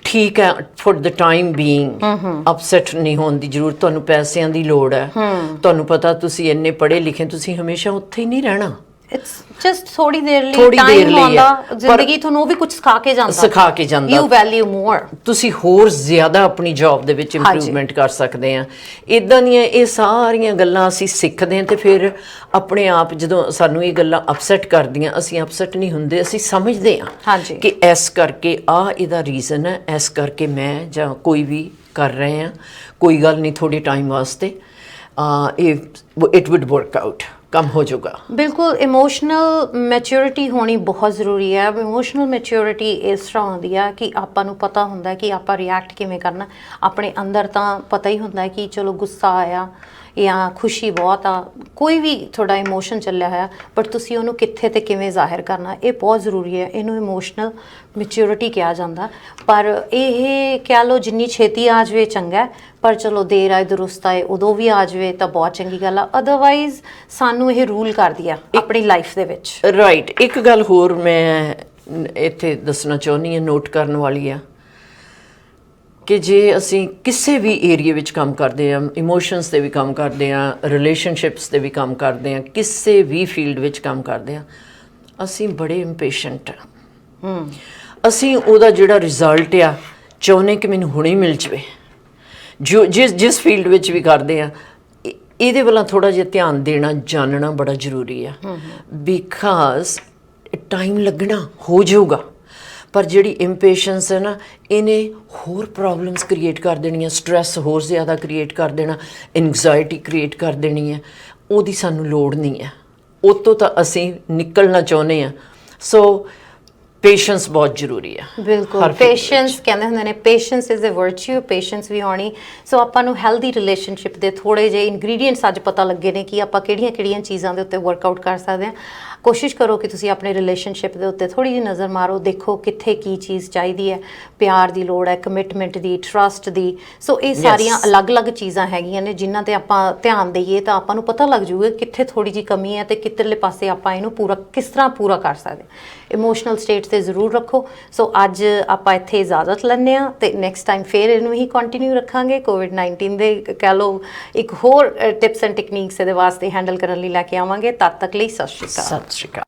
ਠੀਕ ਹੈ, for the time being upset ਨਹੀਂ ਹੋਣ ਦੀ ਜ਼ਰੂਰਤ। ਤੁਹਾਨੂੰ ਪੈਸਿਆਂ ਦੀ ਲੋੜ ਹੈ, ਤੁਹਾਨੂੰ ਪਤਾ ਤੁਸੀਂ ਇੰਨੇ ਪੜ੍ਹੇ ਲਿਖੇ, ਤੁਸੀਂ ਹਮੇਸ਼ਾ ਉੱਥੇ ਹੀ ਨਹੀਂ ਰਹਿਣਾ। ਇਟਸ ਜਸਟ ਥੋੜੀ ਦੇਰ ਲਈ ਥੋੜ੍ਹੀ ਦੇਰ ਟਾਈਮ ਲਈ ਆਉਂਦਾ, ਹੈ, ਜ਼ਿੰਦਗੀ ਤੁਹਾਨੂੰ ਉਹ ਵੀ ਕੁਝ ਸਿਖਾ ਕੇ ਜਾਂਦਾ। ਯੂ ਵੈਲਿਊ ਮੋਰ। ਤੁਸੀਂ ਹੋਰ ਜ਼ਿਆਦਾ ਆਪਣੀ ਜੌਬ ਦੇ ਵਿੱਚ ਇੰਪਰੂਵਮੈਂਟ ਕਰ ਸਕਦੇ ਆ। ਇਦਾਂ ਦੀਆਂ ਇਹ ਸਾਰੀਆਂ ਗੱਲਾਂ ਅਸੀਂ ਸਿੱਖਦੇ ਹਾਂ ਤੇ ਫਿਰ ਆਪਣੇ ਆਪ ਜਦੋਂ ਸਾਨੂੰ ਇਹ ਗੱਲਾਂ ਅਪਸੈਟ ਕਰਦੀਆਂ, ਅਸੀਂ ਅਪਸੈਟ ਨਹੀਂ ਹੁੰਦੇ, ਅਸੀਂ ਸਮਝਦੇ ਹਾਂ ਕਿ ਇਸ ਕਰਕੇ ਇਹਦਾ ਰੀਜ਼ਨ ਹੈ, ਇਸ ਕਰਕੇ ਮੈਂ ਜਾਂ ਕੋਈ ਵੀ ਕਰ ਰਹੇ ਹਾਂ, ਕੋਈ ਗੱਲ ਨਹੀਂ, ਥੋੜੇ ਟਾਈਮ ਵਾਸਤੇ ਇਟ ਵੁੱਡ ਵਰਕ ਆਊਟ, ਕੰਮ ਹੋ ਜਾਊਗਾ। ਬਿਲਕੁਲ। ਇਮੋਸ਼ਨਲ ਮੈਚਿਓਰਿਟੀ ਹੋਣੀ ਬਹੁਤ ਜ਼ਰੂਰੀ ਹੈ। ਇਮੋਸ਼ਨਲ ਮੈਚਿਓਰਿਟੀ ਇਸ ਤਰ੍ਹਾਂ ਹੁੰਦੀ ਆ ਕਿ ਆਪਾਂ ਨੂੰ ਪਤਾ ਹੁੰਦਾ ਕਿ ਆਪਾਂ ਰਿਐਕਟ ਕਿਵੇਂ ਕਰਨਾ। ਆਪਣੇ ਅੰਦਰ ਤਾਂ ਪਤਾ ਹੀ ਹੁੰਦਾ ਕਿ ਚਲੋ ਗੁੱਸਾ ਆਇਆ ਜਾਂ ਖੁਸ਼ੀ ਬਹੁਤ ਆ, ਕੋਈ ਵੀ ਤੁਹਾਡਾ ਇਮੋਸ਼ਨ ਚੱਲਿਆ ਹੋਇਆ, ਬਟ ਤੁਸੀਂ ਉਹਨੂੰ ਕਿੱਥੇ ਤੇ ਕਿਵੇਂ ਜ਼ਾਹਿਰ ਕਰਨਾ, ਇਹ ਬਹੁਤ ਜ਼ਰੂਰੀ ਹੈ। ਇਹਨੂੰ ਇਮੋਸ਼ਨਲ ਮੈਚਿਓਰਿਟੀ ਕਿਹਾ ਜਾਂਦਾ। ਪਰ ਇਹ ਕਹਿ ਲਓ ਜਿੰਨੀ ਛੇਤੀ ਆ ਜਾਵੇ ਚੰਗਾ, ਪਰ ਚਲੋ ਦੇਰ ਆਏ ਦੁਰੁਸਤ ਆਏ, ਉਦੋਂ ਵੀ ਆ ਜਾਵੇ ਤਾਂ ਬਹੁਤ ਚੰਗੀ ਗੱਲ ਆ। ਅਦਰਵਾਈਜ਼ ਸਾਨੂੰ ਇਹ ਰੂਲ ਕਰਦੀ ਆ ਆਪਣੀ ਲਾਈਫ ਦੇ ਵਿੱਚ। ਰਾਈਟ। ਇੱਕ ਗੱਲ ਹੋਰ ਮੈਂ ਇੱਥੇ ਦੱਸਣਾ ਚਾਹੁੰਦੀ ਹਾਂ, ਨੋਟ ਕਰਨ ਵਾਲੀ ਆ, ਕਿ ਜੇ ਅਸੀਂ ਕਿਸੇ ਵੀ ਏਰੀਏ ਵਿੱਚ ਕੰਮ ਕਰਦੇ ਹਾਂ, ਇਮੋਸ਼ਨਸ 'ਤੇ ਵੀ ਕੰਮ ਕਰਦੇ ਹਾਂ, ਰਿਲੇਸ਼ਨਸ਼ਿਪਸ 'ਤੇ ਵੀ ਕੰਮ ਕਰਦੇ ਹਾਂ, ਕਿਸੇ ਵੀ ਫੀਲਡ ਵਿੱਚ ਕੰਮ ਕਰਦੇ ਹਾਂ, ਅਸੀਂ ਬੜੇ ਇੰਪੇਸ਼ੈਂਟ ਹਾਂ। ਅਸੀਂ ਉਹਦਾ ਜਿਹੜਾ ਰਿਜ਼ਲਟ ਆ ਚਾਹੁੰਦੇ ਕਿ ਮੈਨੂੰ ਹੁਣੇ ਮਿਲ ਜਾਵੇ। ਜਿਸ ਫੀਲਡ ਵਿੱਚ ਵੀ ਕਰਦੇ ਆ, ਇਹਦੇ ਵੱਲ ਥੋੜਾ ਜਿਹਾ ਧਿਆਨ ਦੇਣਾ, ਜਾਣਨਾ ਬੜਾ ਜ਼ਰੂਰੀ ਆ। ਬਿਕਾਜ਼ ਟਾਈਮ ਲੱਗਣਾ ਹੋ ਜਾਊਗਾ, ਪਰ ਜਿਹੜੀ ਇੰਪੇਸ਼ੈਂਸ ਹੈ ਨਾ, ਇਹਨੇ ਹੋਰ ਪ੍ਰੋਬਲਮਸ ਕ੍ਰੀਏਟ ਕਰ ਦੇਣੀਆਂ, ਸਟ੍ਰੈਸ ਹੋਰ ਜ਼ਿਆਦਾ ਕ੍ਰੀਏਟ ਕਰ ਦੇਣਾ, ਐਂਗਜ਼ਾਇਟੀ ਕ੍ਰੀਏਟ ਕਰ ਦੇਣੀ ਹੈ। ਉਹਦੀ ਸਾਨੂੰ ਲੋੜ ਨਹੀਂ ਹੈ, ਉਹ ਤੋਂ ਤਾਂ ਅਸੀਂ ਨਿਕਲਣਾ ਚਾਹੁੰਦੇ ਹਾਂ। ਸੋ ਪੇਸ਼ੈਂਸ ਬਹੁਤ ਜ਼ਰੂਰੀ ਆ। ਬਿਲਕੁਲ। ਪੇਸ਼ੈਂਸ ਕਹਿੰਦੇ ਹੁੰਦੇ ਨੇ, patience is a virtue, patience ਵੀ ਹੋਣੀ। ਸੋ ਆਪਾਂ ਨੂੰ ਹੈਲਦੀ ਰਿਲੇਸ਼ਨਸ਼ਿਪ ਦੇ ਥੋੜੇ ਜਿਹੇ ਇਨਗਰੀਡੀਐਂਟਸ ਅੱਜ ਪਤਾ ਲੱਗੇ ਨੇ ਕਿ ਆਪਾਂ ਕਿਹੜੀਆਂ ਚੀਜ਼ਾਂ ਦੇ ਉੱਤੇ ਵਰਕਆਊਟ ਕਰ ਸਕਦੇ ਹਾਂ। ਕੋਸ਼ਿਸ਼ ਕਰੋ ਕਿ ਤੁਸੀਂ ਆਪਣੇ ਰਿਲੇਸ਼ਨਸ਼ਿਪ ਦੇ ਉੱਤੇ ਥੋੜੀ ਜਿਹੀ ਨਜ਼ਰ ਮਾਰੋ, ਦੇਖੋ ਕਿੱਥੇ ਕੀ ਚੀਜ਼ ਚਾਹੀਦੀ ਹੈ। ਪਿਆਰ ਦੀ ਲੋੜ ਹੈ, ਕਮਿਟਮੈਂਟ ਦੀ, ਟਰਸਟ ਦੀ। ਸੋ ਇਹ ਸਾਰੀਆਂ ਅਲੱਗ-ਅਲੱਗ ਚੀਜ਼ਾਂ ਹੈਗੀਆਂ ਨੇ ਜਿਨ੍ਹਾਂ ਤੇ ਆਪਾਂ ਧਿਆਨ ਦਈਏ ਤਾਂ ਆਪਾਂ ਨੂੰ ਪਤਾ ਲੱਗ ਜੂਗਾ ਕਿੱਥੇ ਥੋੜੀ ਜਿਹੀ ਕਮੀ ਹੈ ਤੇ ਕਿੱਧਰਲੇ ਪਾਸੇ ਆਪਾਂ ਇਹਨੂੰ ਕਿਸ ਤਰ੍ਹਾਂ ਪੂਰਾ ਕਰ ਸਕਦੇ। ਇਮੋਸ਼ਨਲ ਸਟੇਟ ਤੇ ਜ਼ਰੂਰ ਰੱਖੋ। ਸੋ ਅੱਜ ਆਪਾਂ ਇੱਥੇ ਇਜਾਜ਼ਤ ਲੈਂਦੇ ਹਾਂ ਤੇ ਨੈਕਸਟ ਟਾਈਮ ਫਿਰ ਇਹਨੂੰ ਹੀ ਕੰਟੀਨਿਊ ਰੱਖਾਂਗੇ। ਕੋਵਿਡ-19 ਦੇ ਕਹਿ ਲਓ ਇੱਕ ਹੋਰ ਟਿਪਸ ਐਂਡ ਟੈਕਨੀਕਸ ਇਹਦੇ ਵਾਸਤੇ ਹੈਂਡਲ ਕਰਨ ਲਈ ਲੈ ਕੇ ਆਵਾਂਗੇ। ਤਦ ਤੱਕ ਲਈ ਸਤਿ ਸ਼੍ਰੀ ਅਕਾਲ। ਸਤਿ ਸ਼੍ਰੀ ਅਕਾਲ।